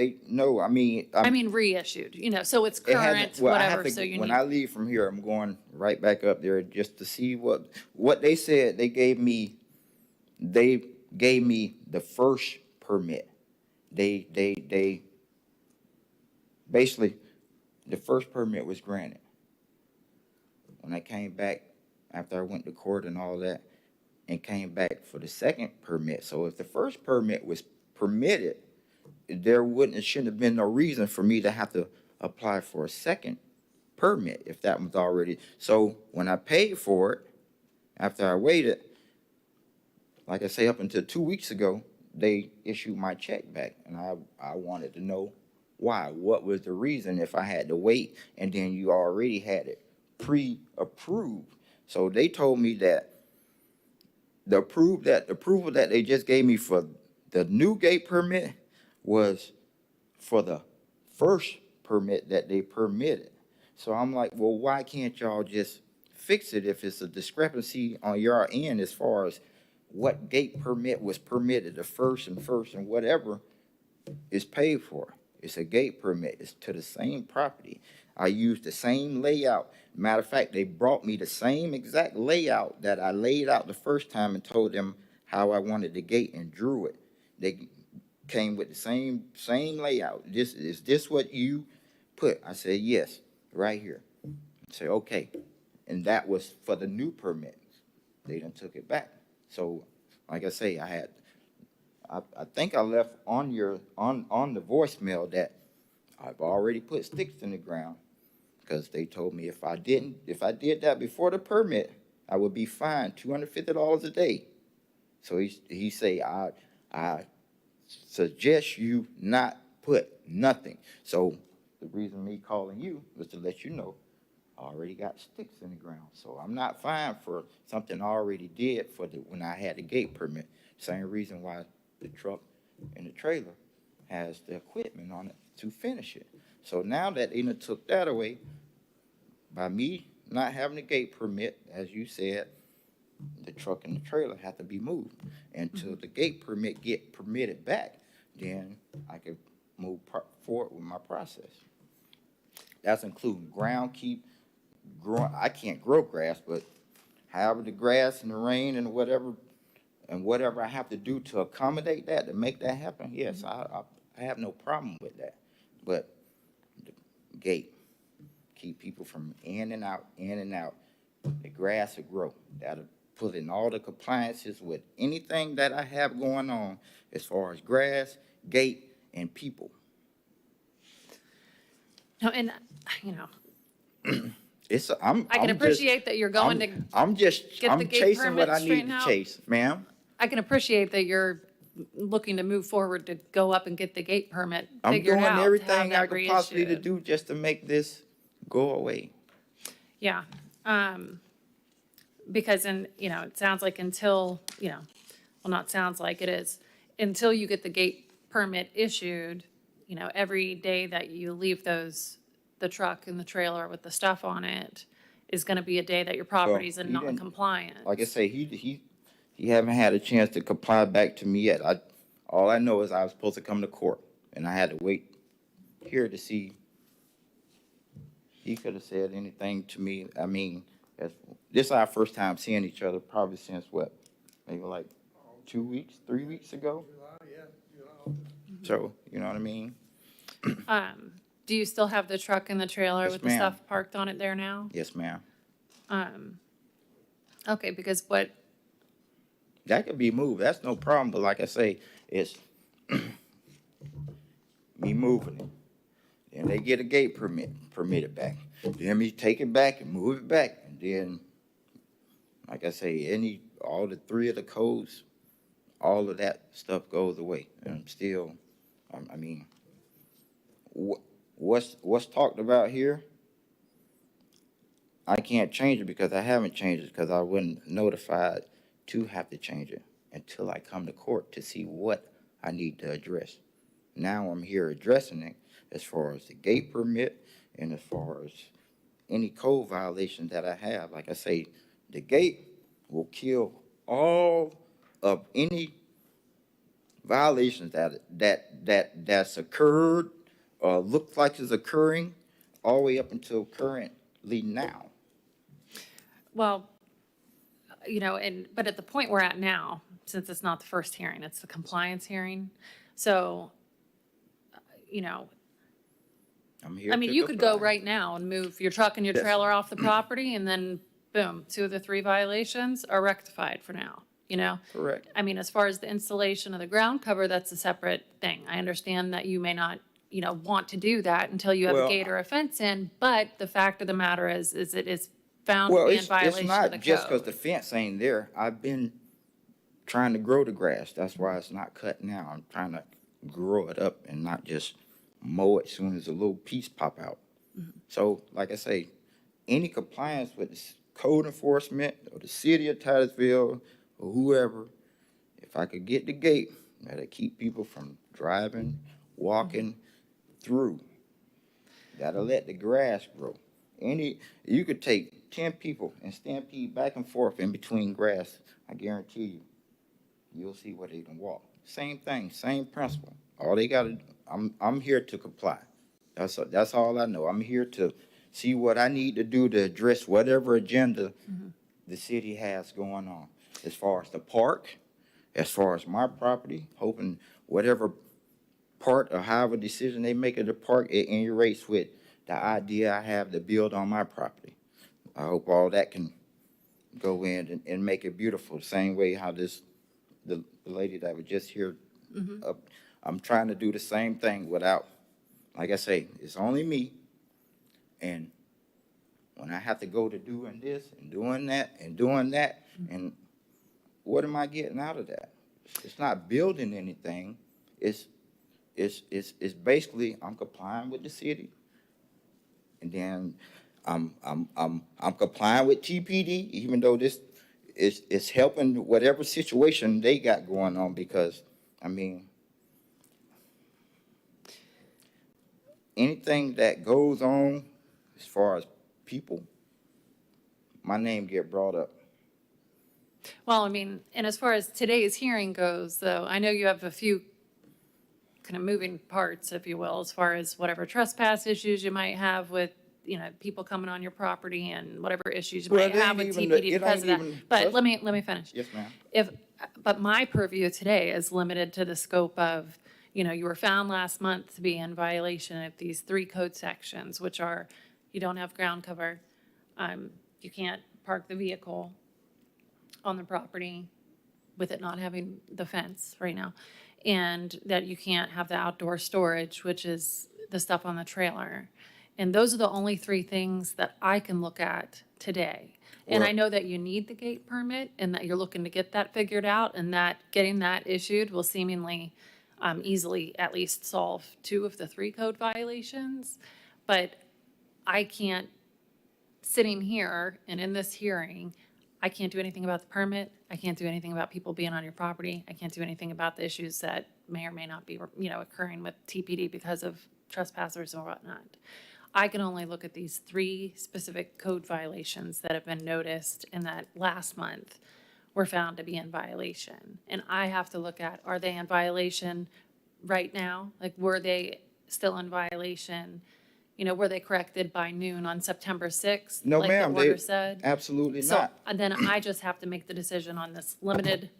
I mean, I mean, reissued, so it's it hasn't- current, well, I have whatever, to- so you When need. I leave from here, I'm going right back up there just to see what they said. They gave me the first permit. They basically, the first permit was granted. When I came back, after I went to court and all that, and came back for the second permit. So if the first permit was permitted, it shouldn't have been no reason for me to have to apply for a second permit if that was already. So when I paid for it, after I waited, like I say, up until 2 weeks ago, they issued my check back, and I wanted to know why. What was the reason if I had to wait, and then you already had it pre-approved? So they told me that the approval that they just gave me for the new gate permit was for the first permit that they permitted. So I'm like, well, why can't y'all just fix it if it's a discrepancy on your end as far as what gate permit was permitted, the first and whatever is paid for. It's a gate permit. It's to the same property. I used the same layout. Matter of fact, they brought me the same exact layout that I laid out the first time and told them how I wanted the gate and drew it. They came with the same layout. Is this what you put? I said, yes, right here. I said, okay. And that was for the new permit. They done took it back. So, like I say, I think I left on the voicemail that I've already put sticks in the ground, because they told me if I did that before the permit, I would be fined $250 a day. So he say, I suggest you not put nothing. So the reason me calling you was to let you know I already got sticks in the ground. So I'm not fined for something I already did when I had the gate permit. Same reason why the truck and the trailer has the equipment on it to finish it. So now that they done took that away, by me not having a gate permit, as you said, the truck and the trailer have to be moved. Until the gate permit get permitted back, then I could move forward with my process. That's including ground keep, I can't grow grass, but however the grass and the rain and whatever I have to do to accommodate that, to make that happen, yes, I have no problem with that. But the gate, keep people from in and out, the grass will grow. That'll put in all the compliances with anything that I have going on as far as grass, gate, and people. No, and, you know, I can appreciate that you're going to I'm get the I'm gate chasing what permit I need straightened to out. chase, ma'am. I can appreciate that you're looking to move forward to go up and get the gate permit I'm figured doing out. to have everything that I could possibly to reissued. do just to make this go away. Yeah, because you know, it sounds like until, you know, well, not sounds like it is, until you get the gate permit issued, you know, every day that you leave the truck and the trailer with the stuff on it is gonna be a day that your property's in he didn't- non-compliance. Like I say, he haven't had a chance to comply back to me yet. All I know is I was supposed to come to court, and I had to wait here to see. He could have said anything to me. I mean, this is our first time seeing each other, probably since what, maybe like 2 weeks, 3 weeks ago. So, you know what I mean? Do you still have the truck and the trailer Yes, with the ma'am. stuff parked on it there now? Yes, ma'am. Okay, because what, That could be moved. That's no problem. But like I say, it's me moving it. Then they get a gate permitted back. Then me take it back and move it back. And then, like I say, all the three of the codes, all of that stuff goes away. And I'm still, I mean, what's talked about here, I can't change it because I haven't changed it because I wasn't notified to have to change it until I come to court to see what I need to address. Now I'm here addressing it as far as the gate permit and as far as any code violation that I have. Like I say, the gate will kill all of any violations that's occurred or looks like is occurring all the way up until currently now. well, you know, but at the point we're at now, since it's not the first hearing, it's the compliance hearing. So, you know, I'm here I mean, to you could go comply. right now and move your truck and your Yes. trailer off the property and then boom, 2 of the 3 violations are rectified for now, you know? Correct. I mean, as far as the installation of the ground cover, that's a separate thing. I understand that you may not, you know, want to do that until you have a Well, gate or a fence in, but the fact of the matter is it is found to Well, be in it's violation of not the just because code. the fence ain't there. I've been trying to grow the grass. That's why it's not cut now. I'm trying to grow it up and not just mow it as soon as a little piece pop out. So, like I say, any compliance with the code enforcement or the city of Titusville or whoever, if I could get the gate, that'll keep people from driving, walking through. That'll let the grass grow. You could take 10 people and stampede back and forth in between grass. I guarantee you, you'll see where they can walk. Same thing, same principle. All they gotta, I'm here to comply. That's all I know. I'm here to see what I need to do to address whatever agenda the city has going on. As far as the park, as far as my property, hoping whatever part or however decision they make of the park, it integrates with the idea I have to build on my property. I hope all that can go in and make it beautiful, same way how the lady that was just here, I'm trying to do the same thing without, like I say, it's only me. And when I have to go to doing this and doing that and doing that, and what am I getting out of that? It's not building anything. It's basically I'm complying with the city, and then I'm complying with TPD, even though this it's helping whatever situation they got going on, because, I mean, anything that goes on as far as people, my name get brought up. Well, I mean, and as far as today's hearing goes, though, I know you have a few kind of moving parts, if you will, as far as whatever trespass issues you might have with, people coming on your property and whatever issues you Well, might it have ain't with even TPD the- it because of ain't that. even But trust- let me finish. Yes, ma'am. But my purview today is limited to the scope of, you were found last month to be in violation of these 3 code sections, which are, you don't have ground cover, you can't park the vehicle on the property with it not having the fence right now, and that you can't have the outdoor storage, which is the stuff on the trailer. And those are the only 3 things that I can look at today. And I Well- know that you need the gate permit and that you're looking to get that figured out, and that getting that issued will seemingly easily at least solve 2 of the 3 code violations. But I can't, sitting here and in this hearing, I can't do anything about the permit. I can't do anything about people being on your property. I can't do anything about the issues that may or may not be, occurring with TPD because of trespassers or whatnot. I can only look at these 3 specific code violations that have been noticed and that last month were found to be in violation. And I have to look at, are they in violation right now? Like, were they still in violation? Were they corrected by noon on September 6th? No, like ma'am, the order said? absolutely So not. then I just have to make the decision on this limited,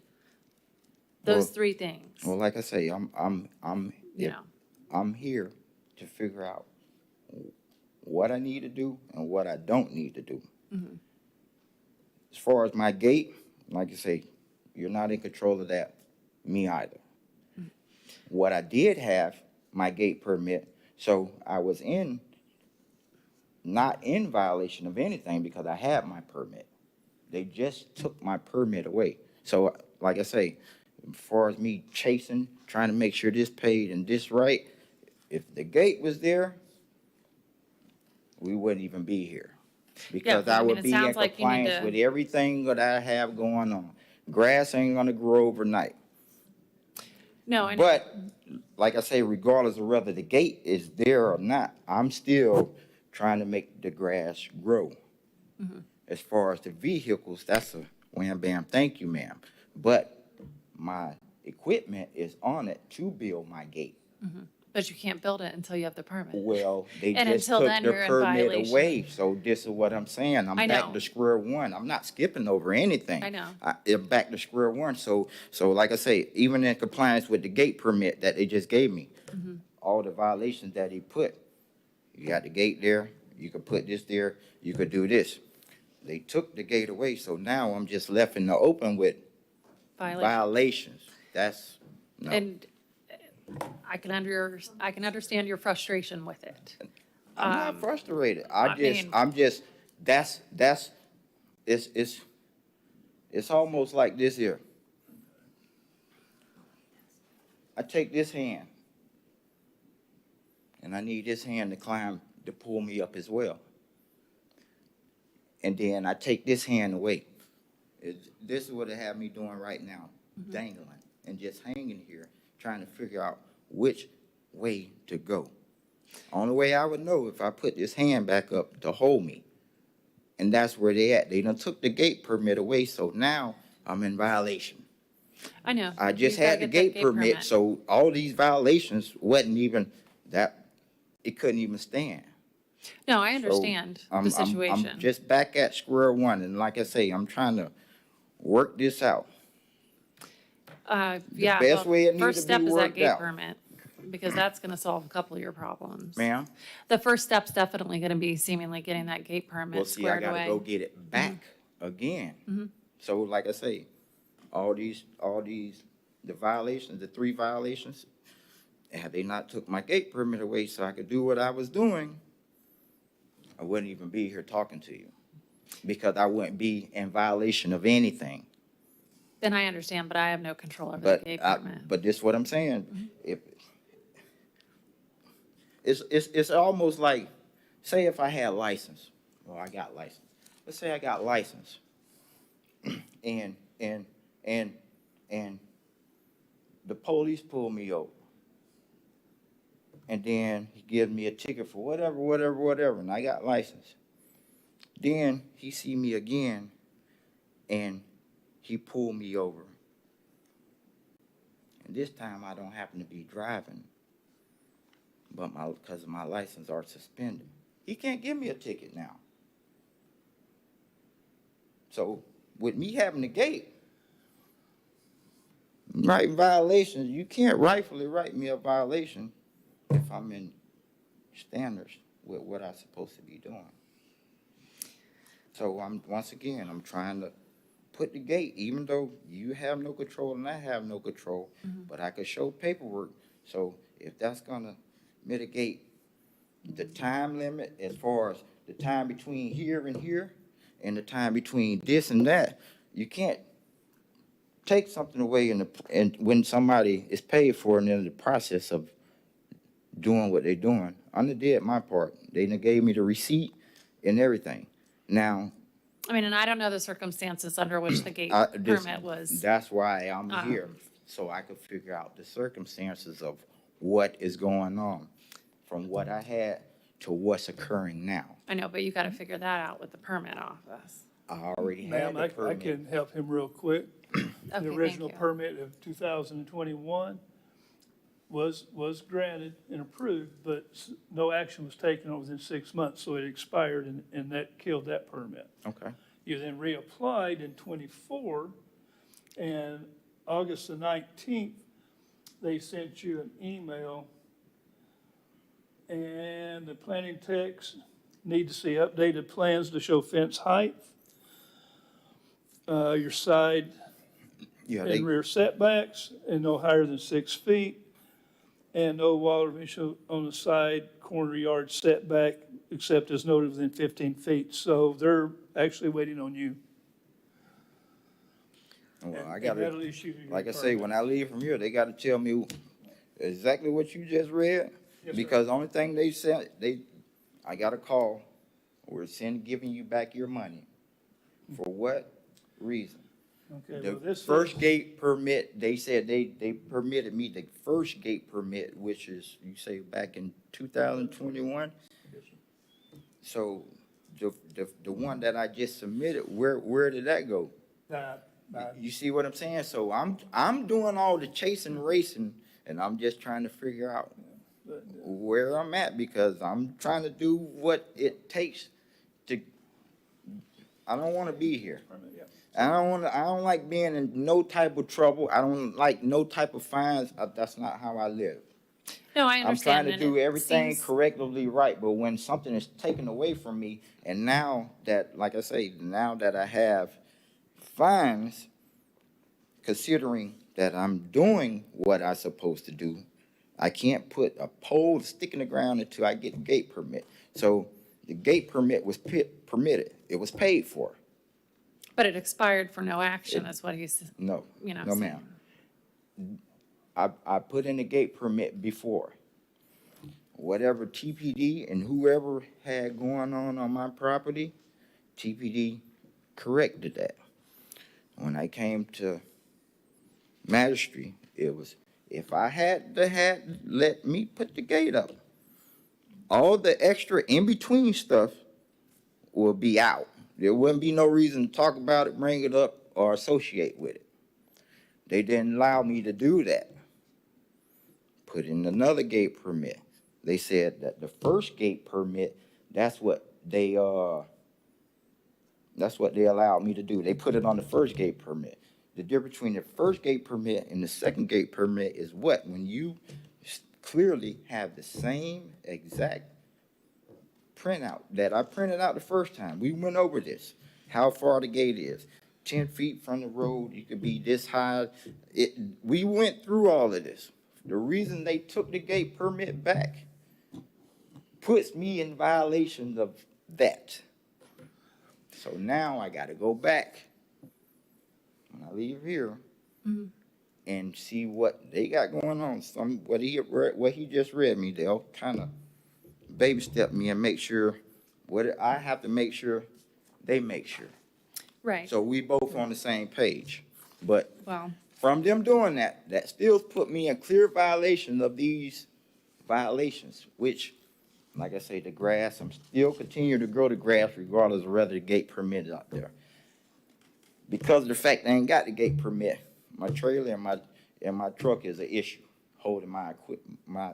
those Well- 3 things, Well, like I say, I'm you know? I'm here to figure out what I need to do and what I don't need to do. As far as my gate, like I say, you're not in control of that, me either. What I did have, my gate permit, so I was not in violation of anything because I had my permit. They just took my permit away. So, like I say, as far as me chasing, trying to make sure this paid and this right, if the gate was there, we wouldn't even be here. Because but I I mean, would it be in sounds like you need compliance to- with everything that I have going on. Grass ain't gonna grow overnight. No, I know. But, like I say, regardless of whether the gate is there or not, I'm still trying to make the grass grow. As far as the vehicles, that's a wham bam, thank you, ma'am. But my equipment is on it to build my gate. But you can't build it until you have the permit. Well, they And just until took then, the you're in permit violation. away, so this is what I'm saying. I'm I back know. to square one. I'm not skipping over anything. I know. I'm back to square one, so like I say, even in compliance with the gate permit that they just gave me, Mm-hmm. all the violations that he put, you got the gate there, you could put this there, you could do this. They took the gate away, so now I'm just left in the open with Violation. violations. That's, no. And I can understand your frustration with it. I'm not frustrated. I mean- It's almost like this here. I take this hand, and I need this hand to pull me up as well. And then I take this hand away. This is what it had me doing right now, dangling and just hanging here, trying to figure out which way to go. Only way I would know if I put this hand back up to hold me. And that's where they at. They done took the gate permit away, so now I'm in violation. I know. I just You've gotta had the get that gate permit, so all these violations wasn't even, it couldn't even stand. No, I So, understand I'm the situation. just back at square one, and like I say, I'm trying to work this out. Yeah, best well, way it needs first to step be is that worked gate out. permit, because that's gonna solve a couple of your problems. Ma'am? The first step's definitely gonna be seemingly getting that gate Well, permit see, I squared gotta go away. get it back again. So like I say, all these, the violations, the 3 violations, had they not took my gate permit away so I could do what I was doing, I wouldn't even be here talking to you. Because I wouldn't be in violation of anything. Then I understand, but I have no control over the But, gate permit. but this is what I'm saying. It's almost like, say if I had license, well, I got license. Let's say I got license. and, and the police pulled me over. And then he gives me a ticket for whatever, and I got license. Then he see me again, and he pulled me over. And this time I don't happen to be driving, but because my license are suspended. He can't give me a ticket now. So with me having the gate, writing violations, you can't rightfully write me a violation if I'm in standards with what I'm supposed to be doing. So once again, I'm trying to put the gate, even though you have no control and I have no control, but I could show paperwork. So if that's gonna mitigate the time limit as far as the time between here and here and the time between this and that, you can't take something away and when somebody is paid for and in the process of doing what they're doing. I did my part. They gave me the receipt and everything. Now, I mean, and I don't know the circumstances under which the gate this- permit was. that's why I'm here, so I could figure out the circumstances of what is going on from what I had to what's occurring now. I know, but you gotta figure that out with the permit office. I already had Ma'am, the I permit. can help him real quick. Okay, The thank original you. permit of 2021 was granted and approved, but no action was taken within 6 months, so it expired, and that killed that permit. Okay. You then reapplied in '24, and August the 19th, they sent you an email, and the planning text, need to see updated plans to show fence height, your side Yeah, and rear setbacks, and no higher than 6 feet, and no water issue on the side corner yard setback, except as noted within 15 feet. So they're actually waiting on you. well, And- I and gotta, that'll issue your like I say, permit. when I leave from here, they gotta tell me exactly what you just read. Yes, sir. Because the only thing they said, I got a call, we're giving you back your money. For what reason? Okay, The well, this first is, gate permit, they said they permitted me the first gate permit, which is, you say, back in 2021? So the one that I just submitted, where did that go? You see what I'm saying? So I'm doing all the chasing, racing, and I'm just trying to figure out where I'm at, because I'm trying to do what it takes to, I don't want to be here. yeah. I don't like being in no type of trouble. I don't like no type of fines. That's not how I live. No, I I'm trying understand. to and do it everything seems- correctly right, but when something is taken away from me, and now that, like I say, now that I have fines, considering that I'm doing what I'm supposed to do, I can't put a pole stick in the ground until I get a gate permit. So the gate permit was permitted. It was paid for. But it expired for no action, is what he's, No, you know, no, saying. ma'am. I put in a gate permit before. Whatever TPD and whoever had going on my property, TPD corrected that. When I came to Magistrate, it was, if I had let me put the gate up, all the extra in-between stuff will be out. There wouldn't be no reason to talk about it, bring it up, or associate with it. They didn't allow me to do that. Put in another gate permit. They said that the first gate permit, that's what they allowed me to do. They put it on the first gate permit. The difference between the first gate permit and the second gate permit is what? When you clearly have the same exact printout that I printed out the first time. We went over this, how far the gate is. 10 feet from the road, you could be this high. We went through all of this. The reason they took the gate permit back puts me in violation of that. So now I gotta go back when I leave here and see what they got going on. What he just read me, they'll kind of baby step me and make sure what I have to make sure they make sure. Right. So we both on the same page. But Well, from them doing that, that still put me in clear violation of these violations, which, like I say, the grass, I'm still continue to grow the grass regardless of whether the gate permitted out there. Because of the fact I ain't got the gate permit, my trailer and my truck is an issue, holding my equipment, my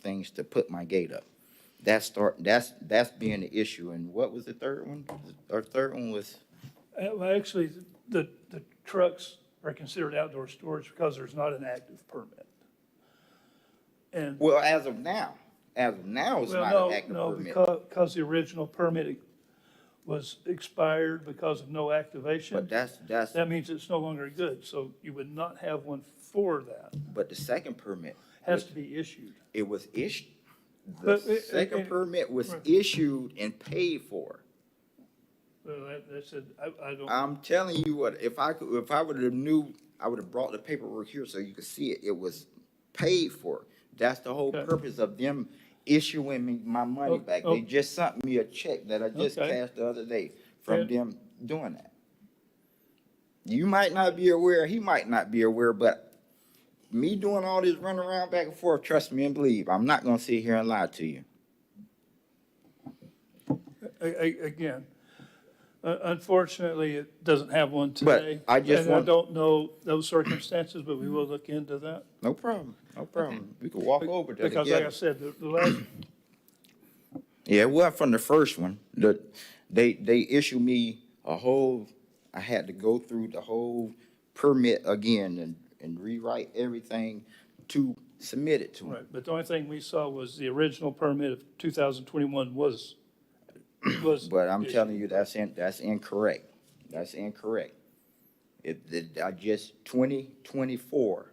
things to put my gate up. That's being the issue. And what was the third one? Our third one was, Well, actually, the trucks are considered outdoor storage because there's not an active permit. And, well, as of now, it's well, not an active no, permit. because the original permit was expired because of no activation. But that's, That means it's no longer good, so you would not have one for that. but the second permit, Has to be issued. it was issued. The But second permit was right. issued and paid for. Well, that's it, I don't, I'm telling you what, if I would have knew, I would have brought the paperwork here so you could see it. It was paid for. That's the whole Okay. purpose of them issuing me my money back. oh. They just sent me a check that I just Okay. cashed the other day from And- them doing that. You might not be aware, he might not be aware, but me doing all this running around back and forth, trust me and believe, I'm not gonna sit here and lie to you. again, unfortunately, it doesn't have one today. I just And I want- don't know those circumstances, but we will look into that. No problem, no problem. We could walk over there Because like I together. said, the last, Yeah, it wasn't from the first one. They issued me a whole, I had to go through the whole permit again and rewrite everything to submit it to them. right, but the only thing we saw was the original permit of 2021 was. But I'm issued. telling you, that's incorrect. That's incorrect. I just, 2024,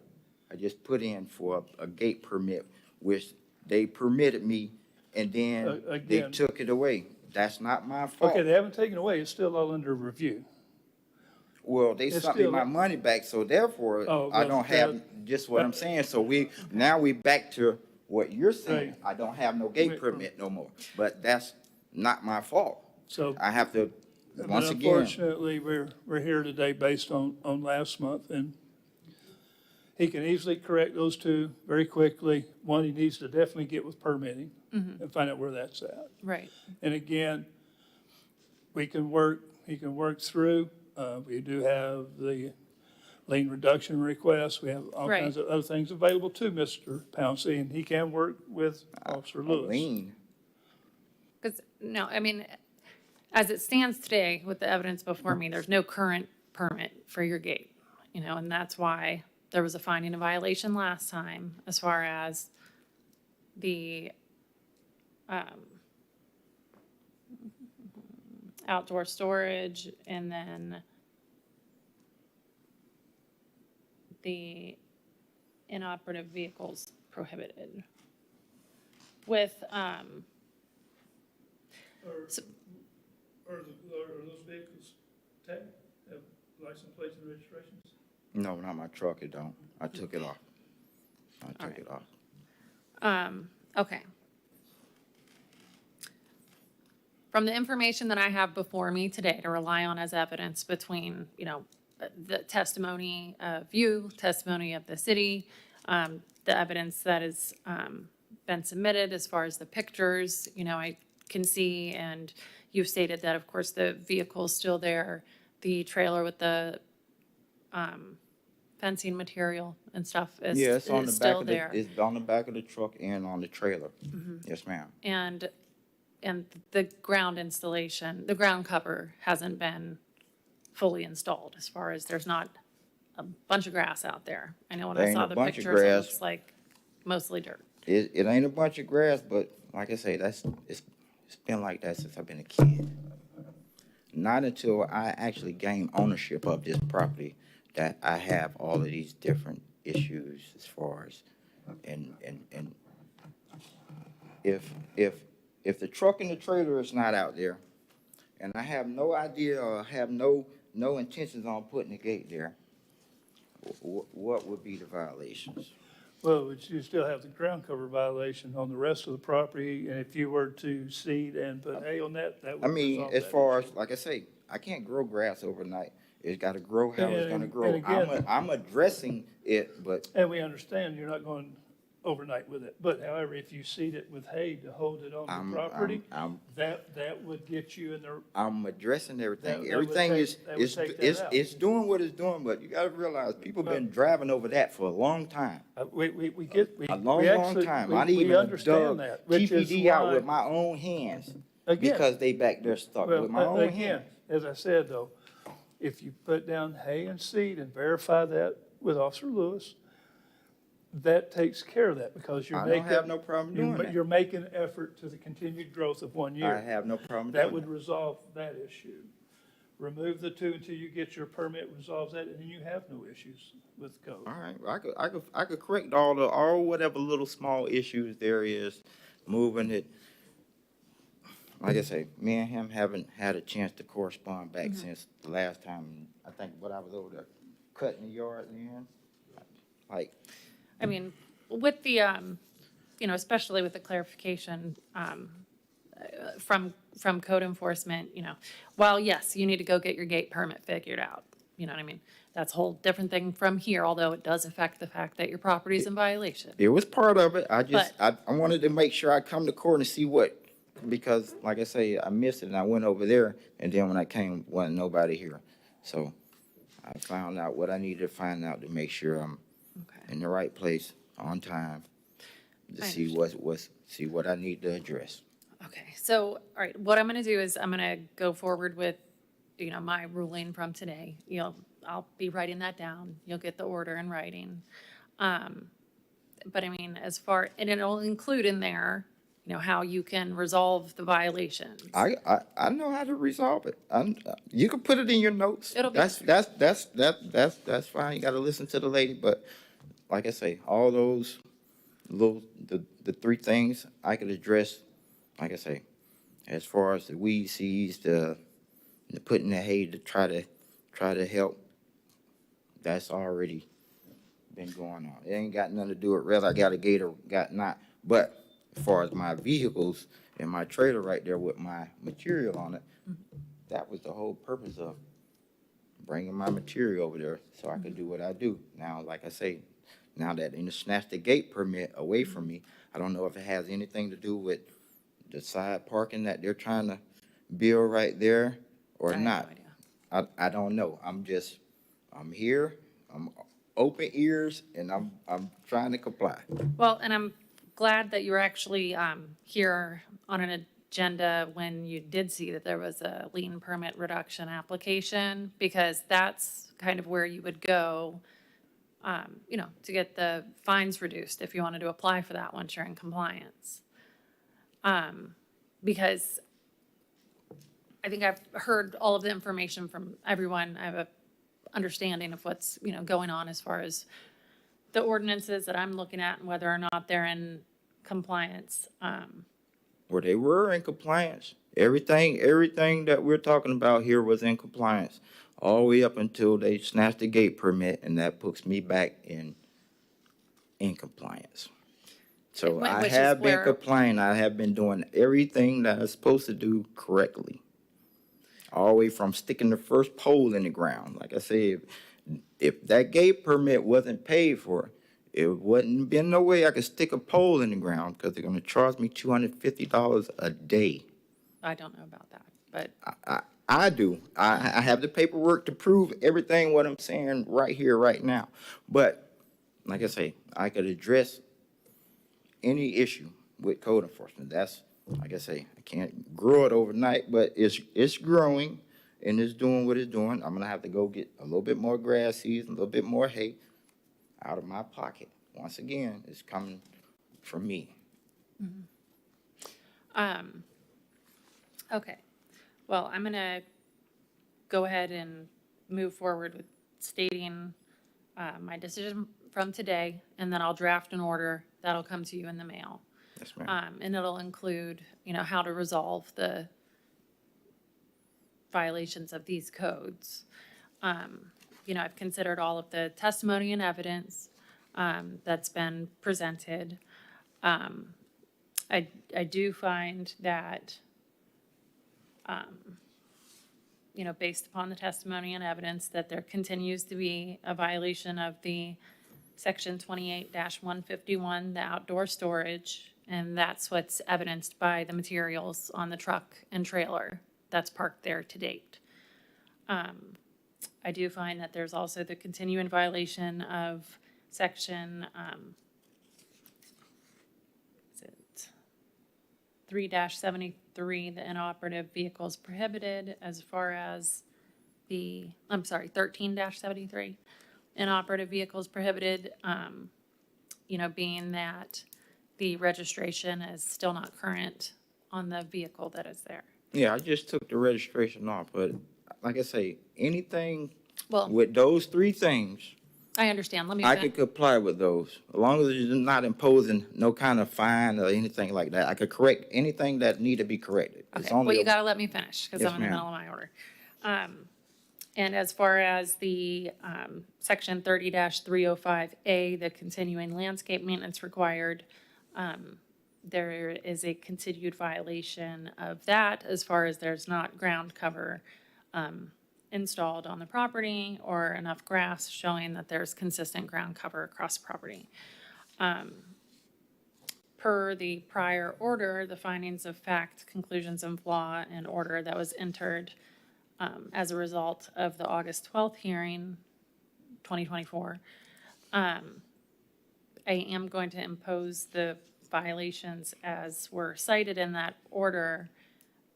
I just put in for a gate permit, which they permitted me, and then they Again. took it away. That's not my fault. Okay, they haven't taken it away, it's still all under review. Well, they It's sent me still- my money back, so therefore, Oh, I well, don't have, just what I'm saying, so now we back to what you're saying. Right. I don't have no gate Right. permit no more, but that's not my fault. So, I have to, but once again, unfortunately, we're here today based on last month, and he can easily correct those two very quickly. One, he needs to definitely get with permitting and find out where that's at. right. And again, he can work through, we do have the lien reduction request, we have all Right. kinds of other things available to Mr. Pouncey, and he can work with Officer Lewis. lean. Because, no, I mean, as it stands today with the evidence before me, there's no current permit for your gate, and that's why there was a finding of violation last time as far as the outdoor storage and then the inoperative vehicles prohibited. With, so- Are those vehicles tagged, have license plates and registrations? No, not my truck, it don't. I took it off. I took right. it off. Okay. From the information that I have before me today to rely on as evidence between, the testimony of you, testimony of the city, the evidence that has been submitted as far as the pictures, I can see, and you've stated that, of course, the vehicle's still there, the trailer with the fencing material and stuff is Yeah, it's on the back still of there. it's on the back of the truck and on the trailer. Yes, ma'am. And the ground installation, the ground cover hasn't been fully installed as far as there's not a bunch of grass out there. I know when There I ain't saw a the bunch of pictures, it grass. looks like mostly dirt. It ain't a bunch of grass, but like I say, it's been like that since I've been a kid. Not until I actually gained ownership of this property that I have all of these different issues as far as, and if the truck and the trailer is not out there, and I have no idea or have no intentions on putting the gate there, what would be the violations? Well, but you still have the ground cover violation on the rest of the property, and if you were to seed and put hay on that, that I would mean, resolve as that far issue. as, like I say, I can't grow grass overnight. It's gotta grow how it's gonna And grow. again- I'm addressing it, but And we understand you're not going overnight with it, but however, if you seed it with hay to hold it on I'm- the property, I'm- that would get you in the, I'm addressing everything. That would Everything take- is, that would take that out. it's doing what it's doing, but you gotta realize, people been driving over that for a long time. we get, we A long, we long actually, time. I we even dug understand that, which is TPD out why, with my own hands again, because they back there stuck well, with my own again, hands. as I said though, if you put down hay and seed and verify that with Officer Lewis, that takes care of that, because you're I making. don't have no problem doing that. You're making effort to the continued growth of 1 year. I have no problem That doing would that. resolve that issue. Remove the two until you get your permit, resolves that, and then you have no issues with code. All right, well, I could correct all whatever little small issues there is, moving it. Like I say, me and him haven't had a chance to correspond back since the last time, I think, what I was over there cutting the yard in. Like, I mean, with the, you know, especially with the clarification, from code enforcement, you know, while yes, you need to go get your gate permit figured out, you know what I mean? That's a whole different thing from here, although it does affect the fact that your property's in violation. it was part of it, I wanted to make sure I come to court and see what, because like I say, I missed it and I went over there, and then when I came, wasn't nobody here. So I found out what I needed to find out to make sure I'm Okay. in the right place on time to I see see what I need to address. Okay, so, all right, what I'm gonna do is I'm gonna go forward with, you know, my ruling from today. I'll be writing that down. You'll get the order in writing. But I mean, and it'll include in there, you know, how you can resolve the violations. I know how to resolve it. You can put it in your notes. It'll be- That's fine. You gotta listen to the lady, but like I say, all those the three things I could address, like I say, as far as the weed seeds, the putting the hay to try to help, that's already been going on. It ain't got nothing to do with whether I got a gate or got not. But as far as my vehicles and my trailer right there with my material on it, that was the whole purpose of bringing my material over there so I could do what I do. Now, like I say, now that they snatched the gate permit away from me, I don't know if it has anything to do with the side parking that they're trying to build right there or I have no not. idea. I don't know. I'm here, I'm open ears, and I'm trying to comply. Well, and I'm glad that you were actually here on an agenda when you did see that there was a lien permit reduction application, because that's kind of where you would go, you know, to get the fines reduced if you wanted to apply for that once you're in compliance. Because I think I've heard all of the information from everyone. I have a understanding of what's, you know, going on as far as the ordinances that I'm looking at and whether or not they're in compliance. Where they were in compliance. Everything that we're talking about here was in compliance, all the way up until they snatched the gate permit, and that puts me back in compliance. So Which I is have been where- complying. I have been doing everything that I'm supposed to do correctly. All the way from sticking the first pole in the ground. Like I said, if that gate permit wasn't paid for, it wouldn't been no way I could stick a pole in the ground, because they're gonna charge me $250 a day. I don't know about that, but I do. I have the paperwork to prove everything what I'm saying right here, right now. But like I say, I could address any issue with code enforcement. That's, like I say, I can't grow it overnight, but it's growing and it's doing what it's doing. I'm gonna have to go get a little bit more grass seeds, a little bit more hay out of my pocket. Once again, it's coming from me. okay. Well, I'm gonna go ahead and move forward with stating my decision from today, and then I'll draft an order that'll come to you in the mail. Yes, ma'am. And it'll include, you know, how to resolve the violations of these codes. You know, I've considered all of the testimony and evidence. that's been presented. I do find that, based upon the testimony and evidence, that there continues to be a violation of the Section 28-151, the outdoor storage, and that's what's evidenced by the materials on the truck and trailer that's parked there to date. I do find that there's also the continuing violation of Section, 3-73, the inoperative vehicles prohibited, as far as 13-73, inoperative vehicles prohibited, being that the registration is still not current on the vehicle that is there. Yeah, I just took the registration off, but like I say, anything Well, with those three things, I understand. Let me I finish. could comply with those, as long as you're not imposing no kind of fine or anything like that. I could correct anything that need to be corrected. It's Okay, only well, you a- gotta let me finish, because Yes, I'm in the ma'am. middle of my order. And as far as the, Section 30-305A, the continuing landscape maintenance required, there is a continued violation of that, as far as there's not ground cover, installed on the property, or enough grass showing that there's consistent ground cover across the property. Per the prior order, the findings of fact, conclusions of law, and order that was entered as a result of the August 12th hearing, 2024, I am going to impose the violations as were cited in that order,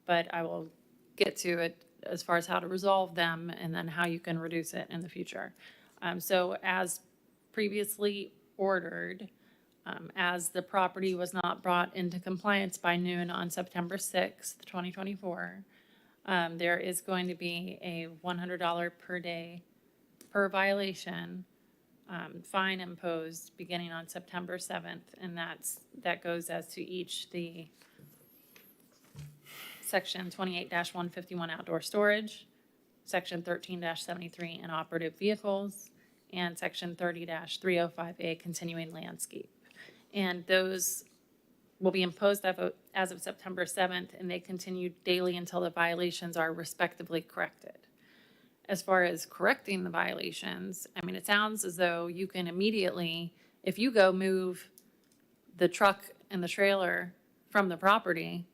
but I will get to it as far as how to resolve them and then how you can reduce it in the future. So as previously ordered, as the property was not brought into compliance by noon on September 6th, 2024, there is going to be a $100 per day per violation fine imposed beginning on September 7th, and that goes as to each the Section 28-151 outdoor storage, Section 13-73 inoperative vehicles, and Section 30-305A continuing landscape. And those will be imposed as of September 7th, and they continue daily until the violations are respectively corrected. As far as correcting the violations, I mean, it sounds as though you can immediately, if you go move the truck and the trailer from the property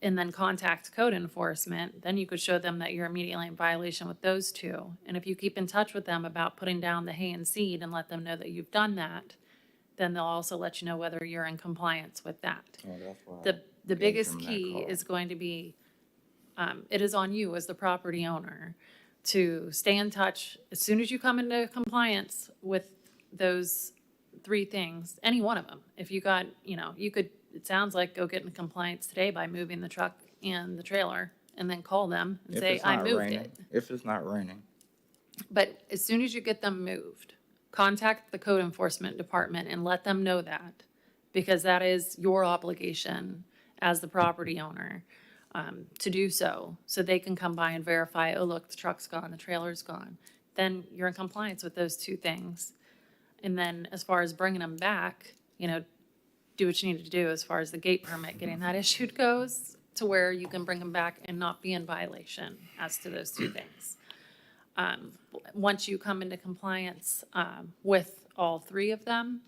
and then contact code enforcement, then you could show them that you're immediately in violation with those two. And if you keep in touch with them about putting down the hay and seed and let them know that you've done that, then they'll also let you know whether you're in compliance with that. Oh, that's why I The gave biggest them that key card. is going to be, it is on you as the property owner to stay in touch as soon as you come into compliance with those three things, any one of them. If you got, you could, it sounds like, go get in compliance today by moving the truck and the trailer and then call them and If say, it's I not moved raining- it. If it's not raining. But as soon as you get them moved, contact the code enforcement department and let them know that, because that is your obligation as the property owner to do so they can come by and verify, oh, look, the truck's gone, the trailer's gone. Then you're in compliance with those two things. And then as far as bringing them back, do what you need to do as far as the gate permit, getting that issued goes, to where you can bring them back and not be in violation as to those two things. Once you come into compliance with all three of them,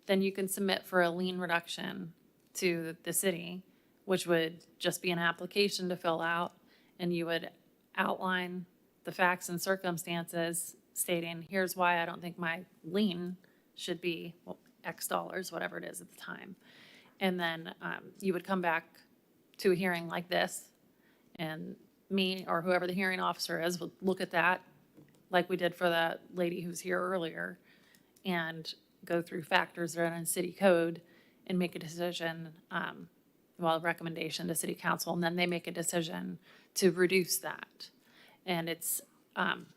then you can submit for a lien reduction to the city, which would just be an application to fill out, and you would outline the facts and circumstances stating, here's why I don't think my lien should be X dollars, whatever it is at the time. And then you would come back to a hearing like this, and me or whoever the hearing officer is would look at that, like we did for that lady who was here earlier, and go through factors that are in city code and make a decision, a recommendation to city council, and then they make a decision to reduce that. And it's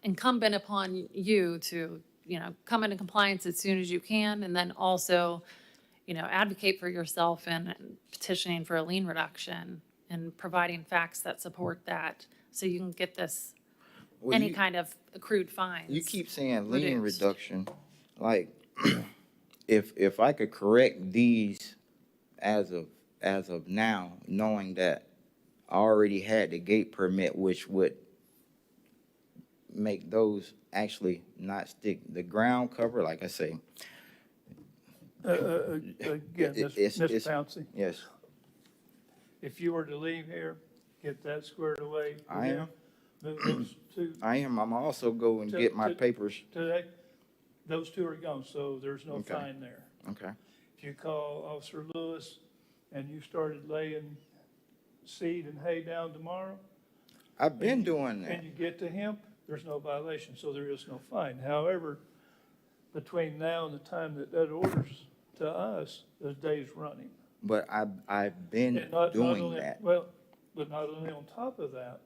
incumbent upon you to, come into compliance as soon as you can, and then also, advocate for yourself and petitioning for a lien reduction and providing facts that support that, so you can get this, Well, any you- kind of accrued fines. You keep saying lien reduced. reduction, like, if I could correct these as of now, knowing that I already had the gate permit, which would make those actually not stick, the ground cover, like I say, Again, It's- Ms. it's- Pouncey, yes, if you were to leave here, get that squared away. with I him, am. Move those two I am, I'm also go and get my papers, today, those two are gone, so there's no Okay. fine there. okay, If you call Officer Lewis and you started laying seed and hay down tomorrow, I've been doing that. and you get to him, there's no violation, so there is no fine. However, between now and the time that orders to us, there's days running. But I've been And not doing only- that. Well, but not only on top of that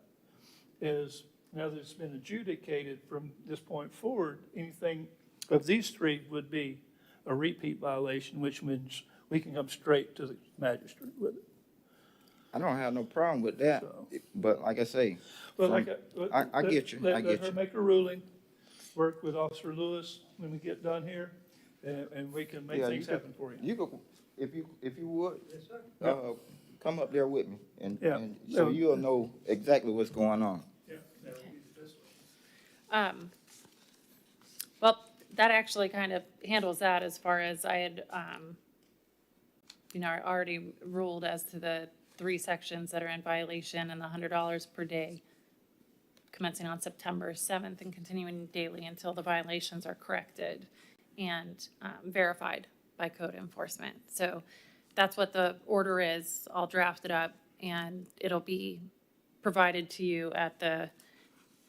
is, now that it's been adjudicated from this point forward, anything of these three would be a repeat violation, which means we can come straight to the magistrate with it. I don't have no problem with that, So- but like I say, Well, from- like, I get you, I Let get her you. make a ruling, work with Officer Lewis when we get done here, and we can make Yeah, things you could- happen for you. You could, if you would. Yes, sir. Come up there with me, and Yeah. so you'll know exactly what's going on. Yeah, that would be the best way. Well, that actually kind of handles that as far as I had, already ruled as to the 3 sections that are in violation and the $100 per day commencing on September 7th and continuing daily until the violations are corrected and verified by code enforcement. So that's what the order is. I'll draft it up and it'll be provided to you at the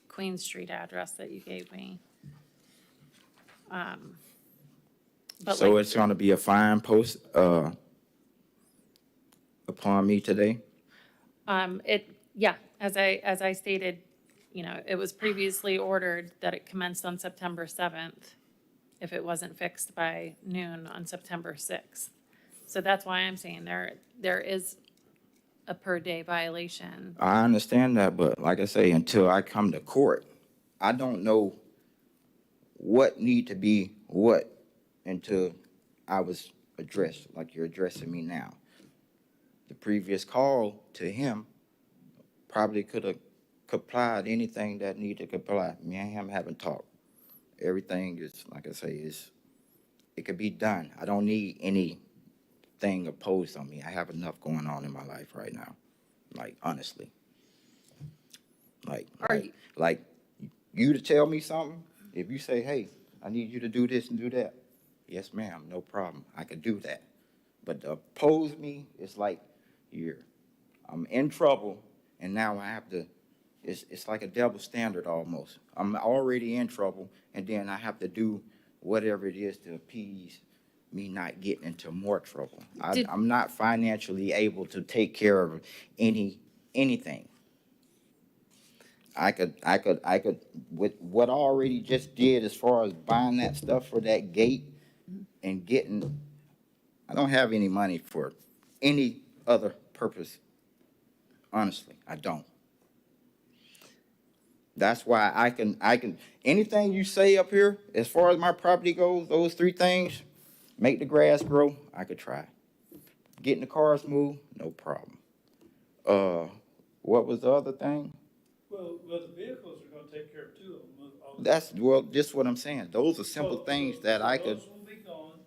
Queen Street address that you gave me. But So like, it's gonna be a fine post, upon me today? as I stated, it was previously ordered that it commenced on September 7th if it wasn't fixed by noon on September 6th. So that's why I'm saying there is a per day violation. I understand that, but like I say, until I come to court, I don't know what need to be what until I was addressed, like you're addressing me now. The previous call to him probably could have complied anything that needed to comply. Me and him haven't talked. Everything is, like I say, it could be done. I don't need anything opposed on me. I have enough going on in my life right now, like, honestly. Like you to tell me something, if you say, hey, I need you to do this and do that, yes, ma'am, no problem, I could do that. But to oppose me, it's like I'm in trouble, and now I have to, it's like a double standard almost. I'm already in trouble, and then I have to do whatever it is to appease me not getting into more trouble. I'm not financially able to take care of anything. I could, with what I already just did as far as buying that stuff for that gate and getting, I don't have any money for any other purpose. Honestly, I don't. That's why I can, anything you say up here, as far as my property goes, those 3 things, make the grass grow, I could try. Getting the cars moved, no problem. What was the other thing? Well, the vehicles are gonna take care of 2 of them. That's, well, just what I'm saying. Those are simple things that I could, Those will be gone.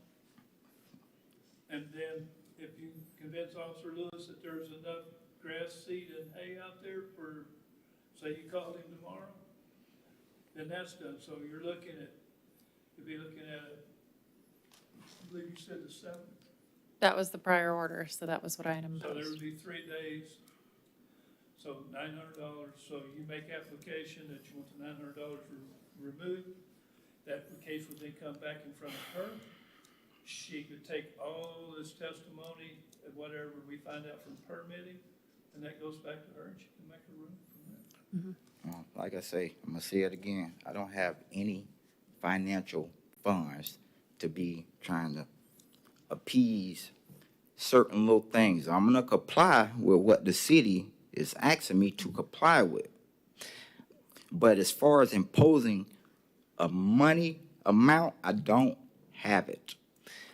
And then if you convince Officer Lewis that there's enough grass, seed, and hay out there for, say you called him tomorrow, then that's done. So you'll be looking at, I believe you said the 7th. That was the prior order, so that was what I had So there imposed. would be 3 days, so $900. So you make application that you want the $900 removed. That case would then come back in front of her. She could take all this testimony and whatever we find out from permitting, and that goes back to her, and she can make a ruling from there. like I say, I'm gonna say it again. I don't have any financial funds to be trying to appease certain little things. I'm gonna comply with what the city is asking me to comply with. But as far as imposing a money amount, I don't have it.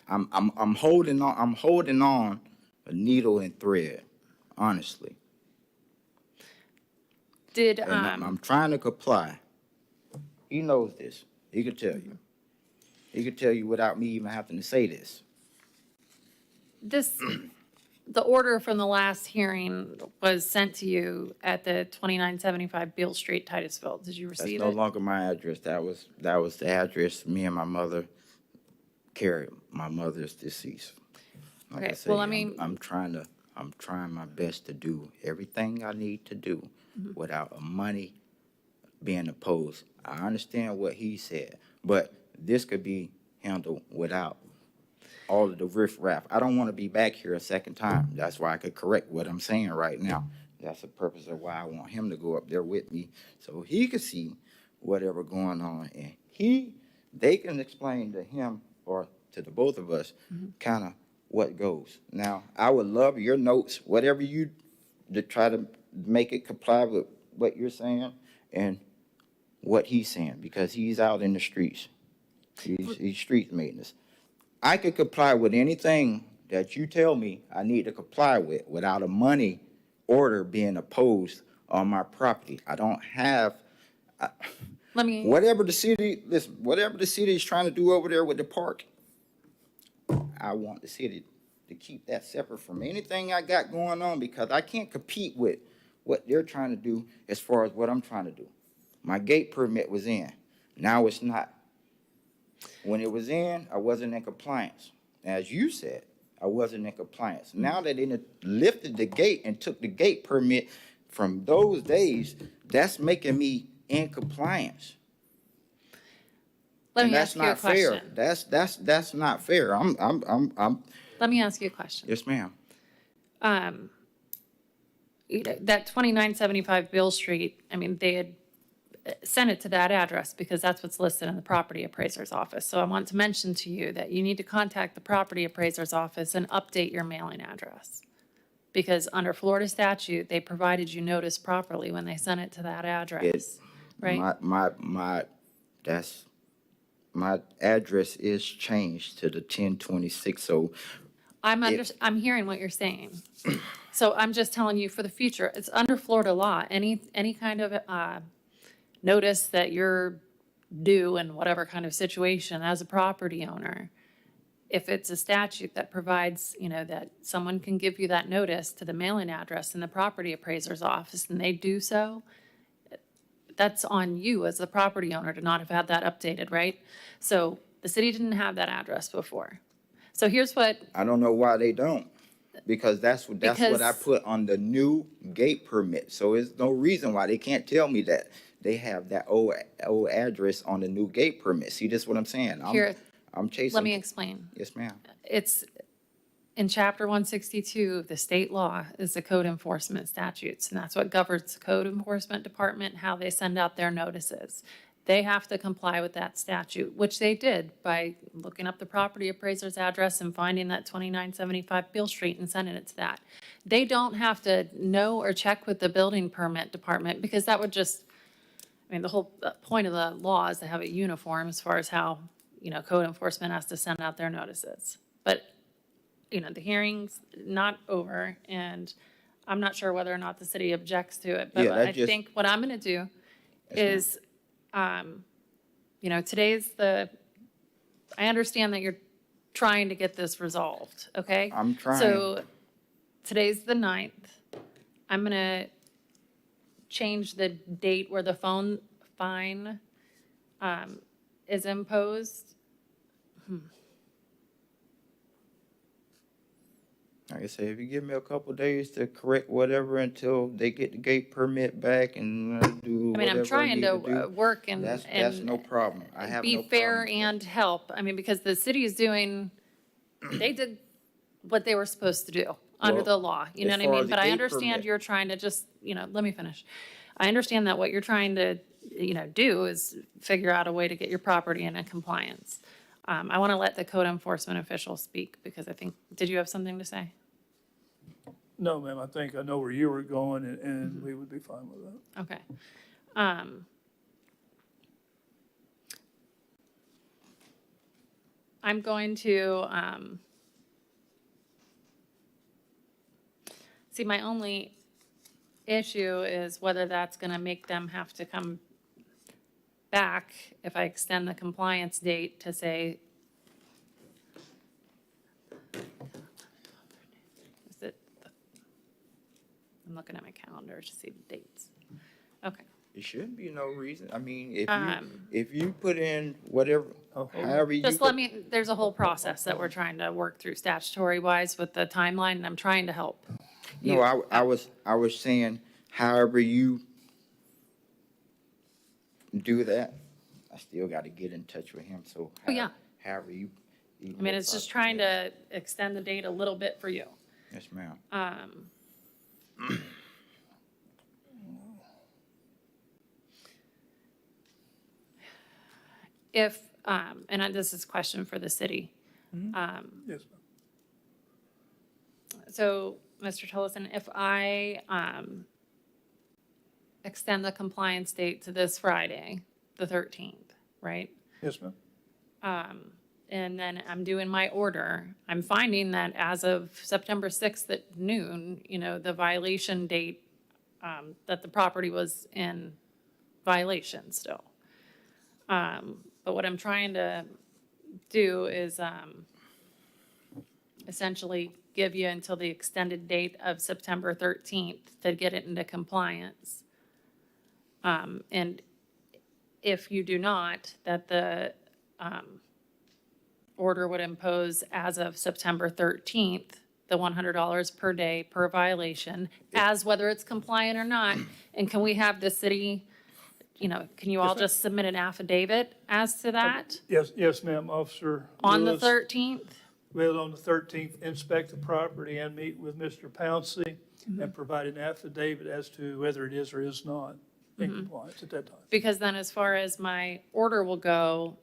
I'm holding on a needle and thread, honestly. Did, And I'm trying to comply. He knows this. He could tell you. He could tell you without me even having to say this. the order from the last hearing was sent to you at the 2975 Beale Street, Titusville. Did you That's receive no it? longer my address. That was the address me and my mother carried. My mother's deceased. Like I Okay, say, well, I mean- I'm trying my best to do everything I need to do without money being opposed. I understand what he said, but this could be handled without all of the riffraff. I don't want to be back here a second time. That's why I could correct what I'm saying right now. That's the purpose of why I want him to go up there with me so he could see whatever going on, and they can explain to him or to the both of us kind of what goes. Now, I would love your notes, whatever you to try to make it comply with what you're saying and what he's saying, because he's out in the streets. He's street maintenance. I could comply with anything that you tell me I need to comply with without a money order being opposed on my property. I don't have, Let me, whatever the city is trying to do over there with the park, I want the city to keep that separate from anything I got going on, because I can't compete with what they're trying to do as far as what I'm trying to do. My gate permit was in. Now it's not. When it was in, I wasn't in compliance. As you said, I wasn't in compliance. Now that they lifted the gate and took the gate permit from those days, that's making me in compliance. let And me that's ask you a not fair. question. That's not fair. Let me ask you a question. Yes, ma'am. That 2975 Beale Street, I mean, they had sent it to that address because that's what's listed in the property appraiser's office. So I want to mention to you that you need to contact the property appraiser's office and update your mailing address. Because under Florida statute, they provided you notice properly when they sent it to that address, right? My address is changed to the 1026, so I'm hearing what you're saying. So I'm just telling you for the future, it's under Florida law, any kind of, notice that you're due in whatever kind of situation as a property owner, if it's a statute that provides, that someone can give you that notice to the mailing address in the property appraiser's office, and they do so, that's on you as the property owner to not have had that updated, right? So the city didn't have that address before. So here's what, I don't know why they don't, because that's what I Because- put on the new gate permit. So there's no reason why they can't tell me that they have that old address on the new gate permit. See, this is what I'm saying. Here, I'm chasing. let me explain. Yes, ma'am. It's in chapter 162 of the state law is the code enforcement statutes, and that's what governs the code enforcement department, how they send out their notices. They have to comply with that statute, which they did by looking up the property appraiser's address and finding that 2975 Beale Street and sending it to that. They don't have to know or check with the building permit department, because that would just, the whole point of the law is to have it uniform as far as how, code enforcement has to send out their notices. But, the hearing's not over, and I'm not sure whether or not the city objects to it. But Yeah, that I just- think what I'm gonna do is, today's I understand that you're trying to get this resolved, okay? I'm trying. So today's the 9th. I'm gonna change the date where the phone fine is imposed. Like I say, if you give me a couple days to correct whatever until they get the gate permit back and do whatever I'm trying need to do, work and that's no problem. I have be no fair problem. and help. Because the city is doing, they did what they were supposed to do under Well, the law, you know as what I far mean? as the But I gate understand permit- you're trying to just, let me finish. I understand that what you're trying to, do is figure out a way to get your property in compliance. I want to let the code enforcement official speak, because I think, did you have something to say? No, ma'am, I think I know where you were going, and we would be fine with that. Okay. I'm going to, see, my only issue is whether that's gonna make them have to come back if I extend the compliance date to say, is it, I'm looking at my calendar to see the dates. Okay, There shouldn't be no reason. I mean, Um, if you put in whatever, Oh, hold on. however you. just let me, there's a whole process that we're trying to work through statutory wise with the timeline, and I'm trying to help. No, you. I was saying, however you do that, I still gotta get in touch with him, so. Oh, yeah. However you. I mean, it's just trying to extend the date a little bit for you. Yes, ma'am. If, this is a question for the city. Yes, ma'am. So, Mr. Tillotson, if I, extend the compliance date to this Friday, the 13th, right? Yes, ma'am. And then I'm doing my order, I'm finding that as of September 6th at noon, the violation date, that the property was in violation still. But what I'm trying to do is, essentially give you until the extended date of September 13th to get it into compliance. And if you do not, that the, order would impose as of September 13th, the $100 per day per violation, as whether it's compliant or not. And can we have the city, can you all Yes, ma'am. just submit an affidavit as to that Yes, ma'am, Officer on the Lewis 13th? will on the 13th inspect the property and meet with Mr. Pouncey Mm-hmm. and provide an affidavit as to whether it is or is not in Mm-hmm. compliance at that time. Because then as far as my order will go,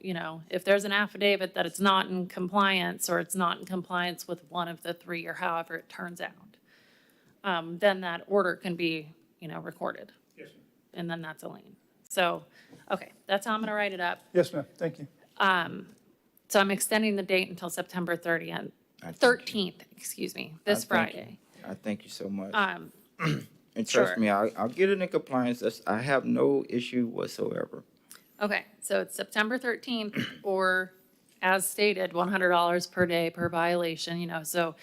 if there's an affidavit that it's not in compliance or it's not in compliance with one of the three or however it turns out, then that order can be, recorded. Yes, ma'am. And then that's a lien. So, okay, that's how I'm gonna write it up. Yes, ma'am, thank you. So I'm extending the date until September 30th, 13th, excuse me, this Friday. I thank you so much. And sure. trust me, I'll get it in compliance. I have no issue whatsoever. Okay, so it's September 13th or as stated, $100 per day per violation, so,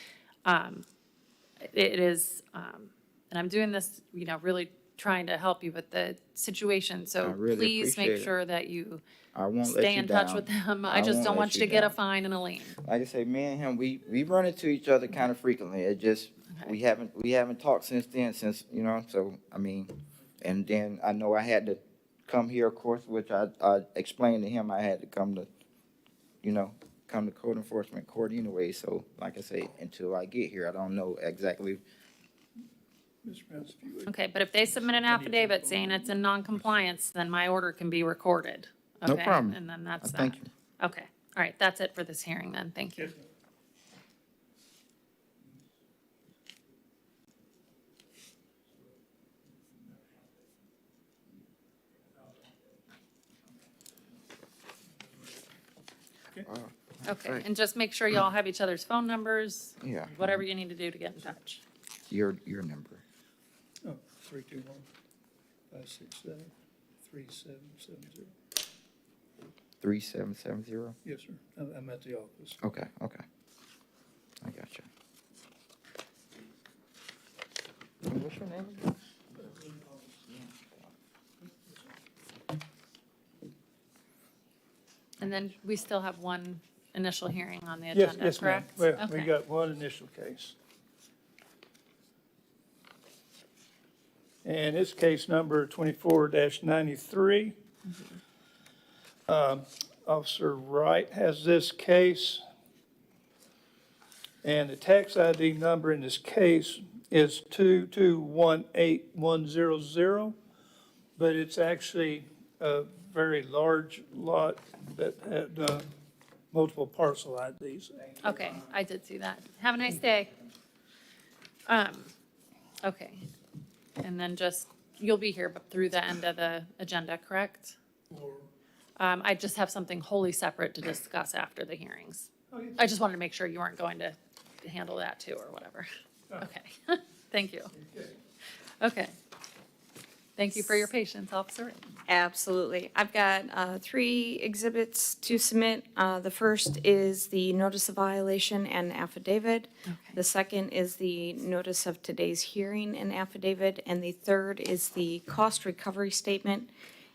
it is, and I'm doing this, really trying to help you with the situation, so I really please make appreciate it. sure that you I won't let stay you in touch down. with them. I I just won't don't let want you you to get a down. fine and a lien. Like I say, me and him, we run into each other kind of frequently. It just, we haven't talked since then, so, I mean, and then I know I had to come here, of course, which I explained to him I had to come to code enforcement court anyway, so like I say, until I get here, I don't know exactly. Mr. Pouncey, if you would. Okay, but if they submit an affidavit saying it's in non-compliance, then my order can be recorded. No Okay? problem. And then that's that. Thank you. Okay, all right, that's it for this hearing then, thank you. Yes, ma'am. Okay, and just make sure y'all have each other's phone numbers, Yeah. whatever you need to do to get in touch. Your number. Oh, 321-567-3770. 3770? Yes, sir. I'm at the office. Okay. I got you. What's your name again? And then we still have one initial hearing on the Yes, agenda, yes, ma'am. correct? Well, we Okay. got one initial case. And it's case number 24-93. Officer Wright has this case. And the tax ID number in this case is 2218100. But it's actually a very large lot that had multiple parcel IDs. Okay, I did see that. Have a nice day. Okay, and then just, you'll be here through the end of the agenda, correct? I just have something wholly separate to discuss after the hearings. I just wanted to make sure you weren't going to handle that too, or whatever. Okay, thank you. Okay. Thank you for your patience, Officer. Absolutely. I've got 3 exhibits to submit. The first is the notice of violation and affidavit. Okay. The second is the notice of today's hearing and affidavit. And the third is the cost recovery statement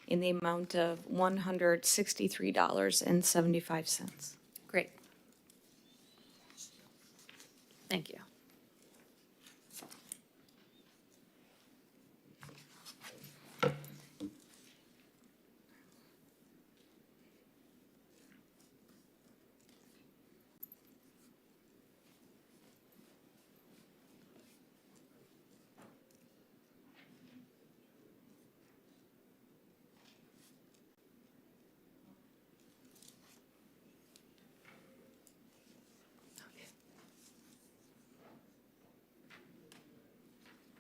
in the amount of $163.75. Great. Thank you.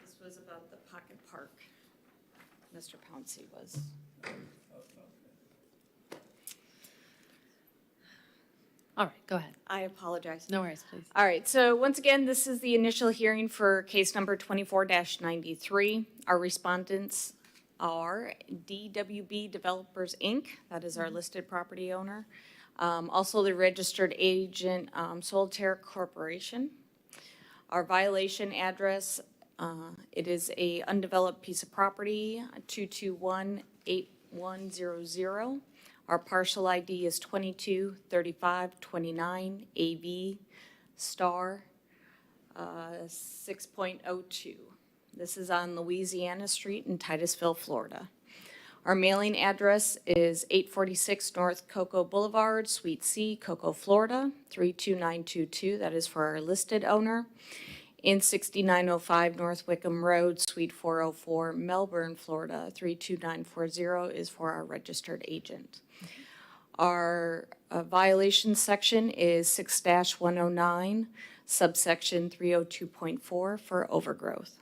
This was about the Pocket Park. Mr. Pouncey was. All right, go ahead. I apologize. No worries, please. All right, so once again, this is the initial hearing for case number 24-93. Our respondents are DWB Developers, Inc., that is our listed property owner. Also the registered agent, Solitaire Corporation. Our violation address, it is a undeveloped piece of property, 221-8100. Our parcel ID is 223529 AV star 6.02. This is on Louisiana Street in Titusville, Florida. Our mailing address is 846 North Cocoa Boulevard, Suite C, Cocoa, Florida, 32922. That is for our listed owner. In 6905 North Wickham Road, Suite 404, Melbourne, Florida, 32940 is for our registered agent. Our violation section is 6-109, subsection 302.4 for overgrowth.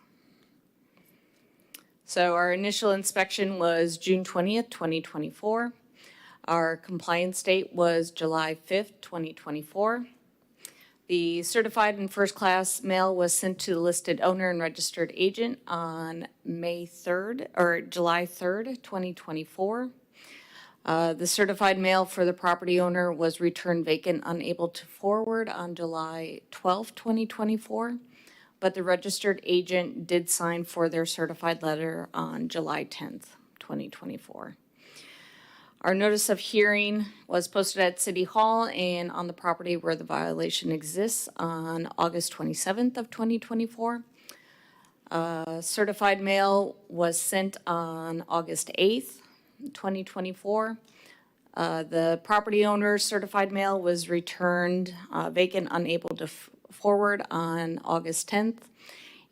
So our initial inspection was June 20th, 2024. Our compliance date was July 5th, 2024. The certified and first-class mail was sent to the listed owner and registered agent on May 3rd, or July 3rd, 2024. The certified mail for the property owner was returned vacant, unable to forward on July 12th, 2024. But the registered agent did sign for their certified letter on July 10th, 2024. Our notice of hearing was posted at City Hall and on the property where the violation exists on August 27th of 2024. Certified mail was sent on August 8th, 2024. The property owner's certified mail was returned vacant, unable to forward on August 10th.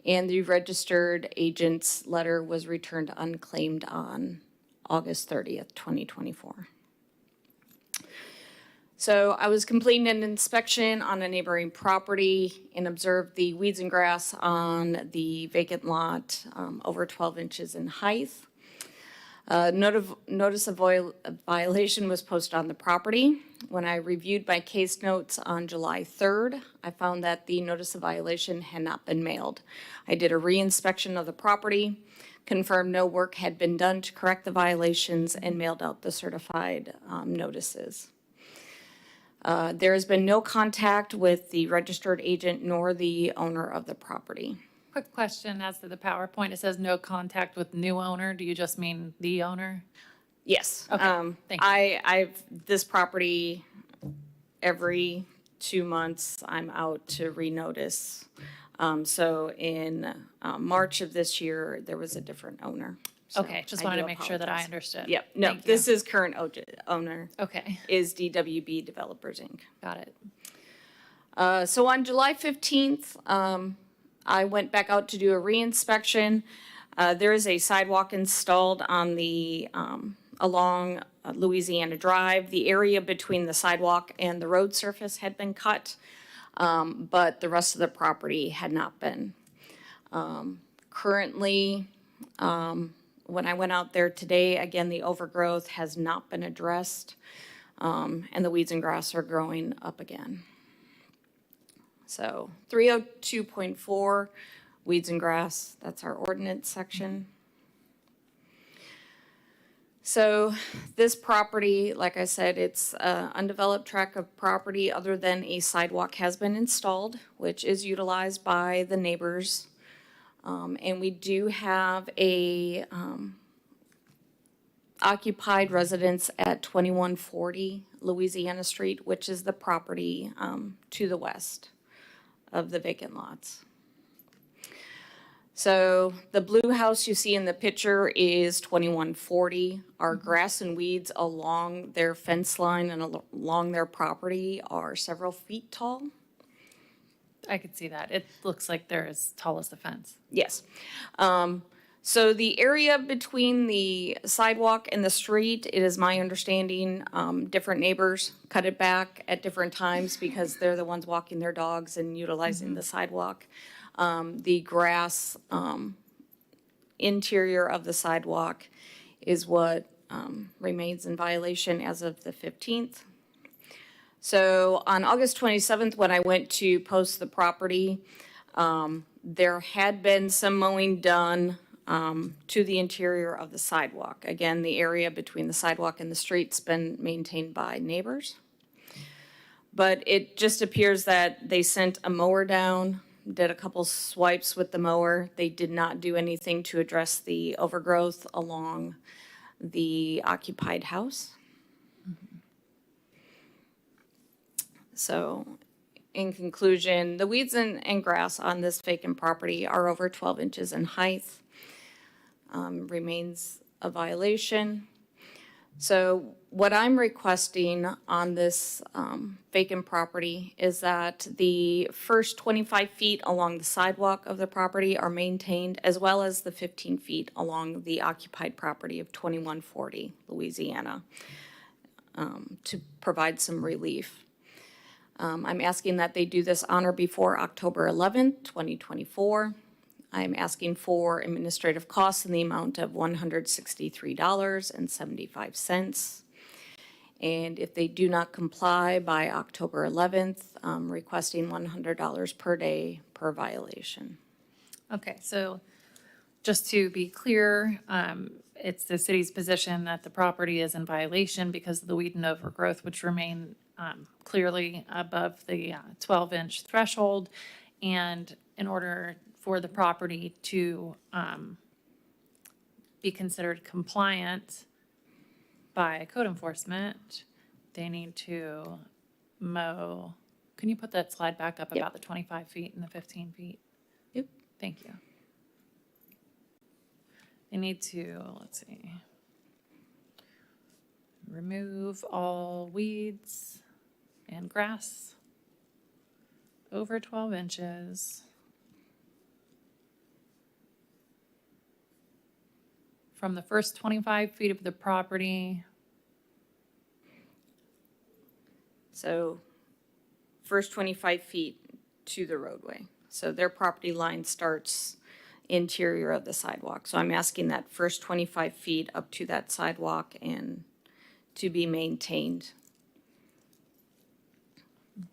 And the registered agent's letter was returned unclaimed on August 30th, 2024. So I was completing an inspection on a neighboring property and observed the weeds and grass on the vacant lot over 12 inches in height. Notice of violation was posted on the property. When I reviewed my case notes on July 3rd, I found that the notice of violation had not been mailed. I did a re-inspection of the property, confirmed no work had been done to correct the violations, and mailed out the certified notices. There has been no contact with the registered agent nor the owner of the property. Quick question as to the PowerPoint. It says no contact with new owner. Do you just mean the owner? Yes. Okay, thank you. I've this property, every 2 months, I'm out to renotice. So in March of this year, there was a different owner. So Okay, just I wanted do to make sure that I apologize. understood. Yep, no, Thank you. this is current owner, Okay, is DWB Developers, Inc. got it. So on July 15th, I went back out to do a re-inspection. There is a sidewalk installed on the, along Louisiana Drive. The area between the sidewalk and the road surface had been cut, but the rest of the property had not been. Currently, when I went out there today, again, the overgrowth has not been addressed, and the weeds and grass are growing up again. So 302.4, weeds and grass, that's our ordinance section. So this property, like I said, it's an undeveloped tract of property other than a sidewalk has been installed, which is utilized by the neighbors. And we do have a occupied residence at 2140 Louisiana Street, which is the property to the west of the vacant lots. So the blue house you see in the picture is 2140. Our grass and weeds along their fence line and along their property are several feet tall. I could see that. It looks like they're as tall as the fence. Yes. So the area between the sidewalk and the street, it is my understanding, different neighbors cut it back at different times because they're the ones walking their dogs and utilizing the sidewalk. The grass interior of the sidewalk is what remains in violation as of the 15th. So on August 27th, when I went to post the property, there had been some mowing done to the interior of the sidewalk. Again, the area between the sidewalk and the street's been maintained by neighbors. But it just appears that they sent a mower down, did a couple swipes with the mower. They did not do anything to address the overgrowth along the occupied house. So in conclusion, the weeds and grass on this vacant property are over 12 inches in height. Remains a violation. So what I'm requesting on this vacant property is that the first 25 feet along the sidewalk of the property are maintained, as well as the 15 feet along the occupied property of 2140 Louisiana, to provide some relief. I'm asking that they do this on or before October 11th, 2024. I'm asking for administrative costs in the amount of $163.75. And if they do not comply by October 11th, I'm requesting $100 per day per violation. Okay, so just to be clear, it's the city's position that the property is in violation because of the weed and overgrowth, which remain clearly above the 12-inch threshold. And in order for the property to be considered compliant by code enforcement, they need to mow. Can you put that slide back up Yep. about the 25 feet and the 15 feet? Yep. Thank you. They need to, let's see, remove all weeds and grass over 12 inches from the first 25 feet of the property. So first 25 feet to the roadway. So their property line starts interior of the sidewalk. So I'm asking that first 25 feet up to that sidewalk and to be maintained. Okay.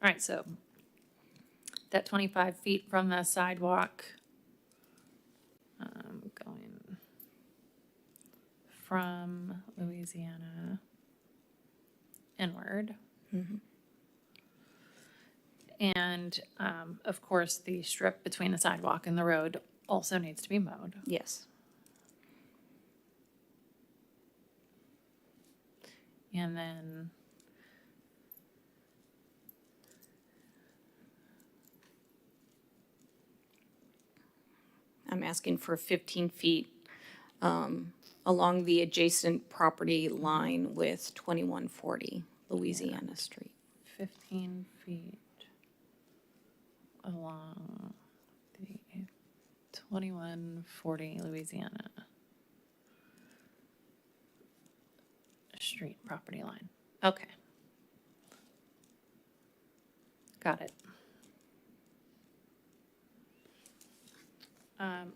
All right, so that 25 feet from the sidewalk, going from Louisiana inward. And, of course, the strip between the sidewalk and the road also needs to be mowed. Yes. And then I'm asking for 15 feet along the adjacent property line with 2140 Louisiana Street. 15 feet along the 2140 Louisiana. street property line. Okay. Got it.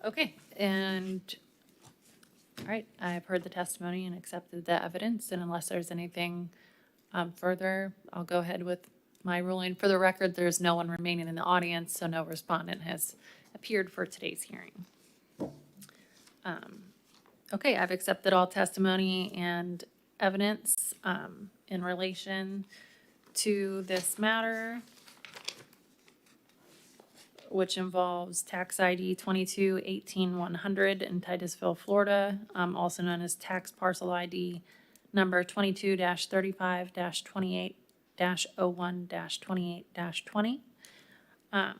Okay, and, all right, I've heard the testimony and accepted the evidence, and unless there's anything further, I'll go ahead with my ruling. For the record, there's no one remaining in the audience, so no respondent has appeared for today's hearing. Okay, I've accepted all testimony and evidence in relation to this matter, which involves tax ID 22-18-100 in Titusville, Florida, also known as tax parcel ID number 22-35-28-01-28-20. I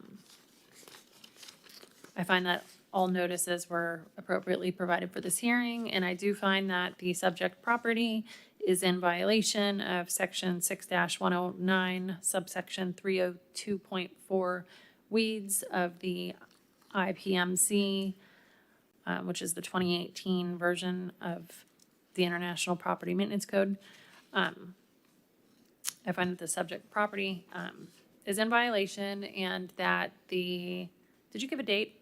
find that all notices were appropriately provided for this hearing, and I do find that the subject property is in violation of section 6-109, subsection 302.4 weeds of the IPMC, which is the 2018 version of the International Property Maintenance Code. I find that the subject property is in violation, and that did you give a date?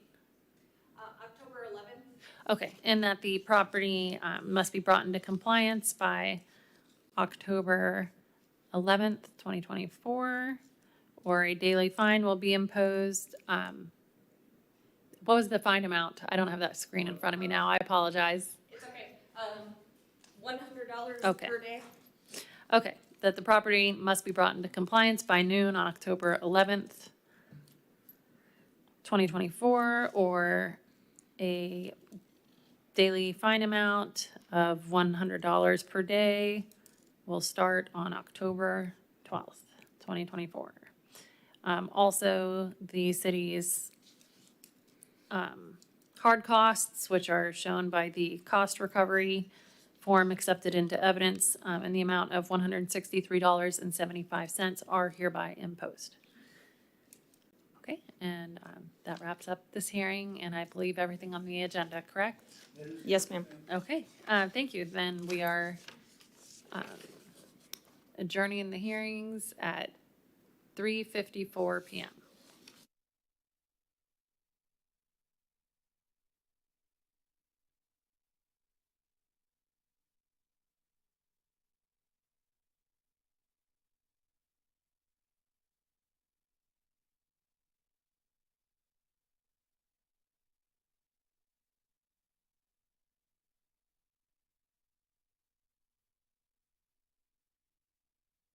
October 11th. Okay, and that the property must be brought into compliance by October 11th, 2024, or a daily fine will be imposed. What was the fine amount? I don't have that screen in front of me now. I apologize. It's okay. $100 Okay. per day. Okay, that the property must be brought into compliance by noon on October 11th, 2024, or a daily fine amount of $100 per day will start on October 12th, 2024. Also, the city's hard costs, which are shown by the cost recovery form accepted into evidence in the amount of $163.75 are hereby imposed. Okay, and that wraps up this hearing, and I believe everything on the agenda, correct? Yes, ma'am. Okay, thank you. Then we are adjourning the hearings at 3:54 p.m.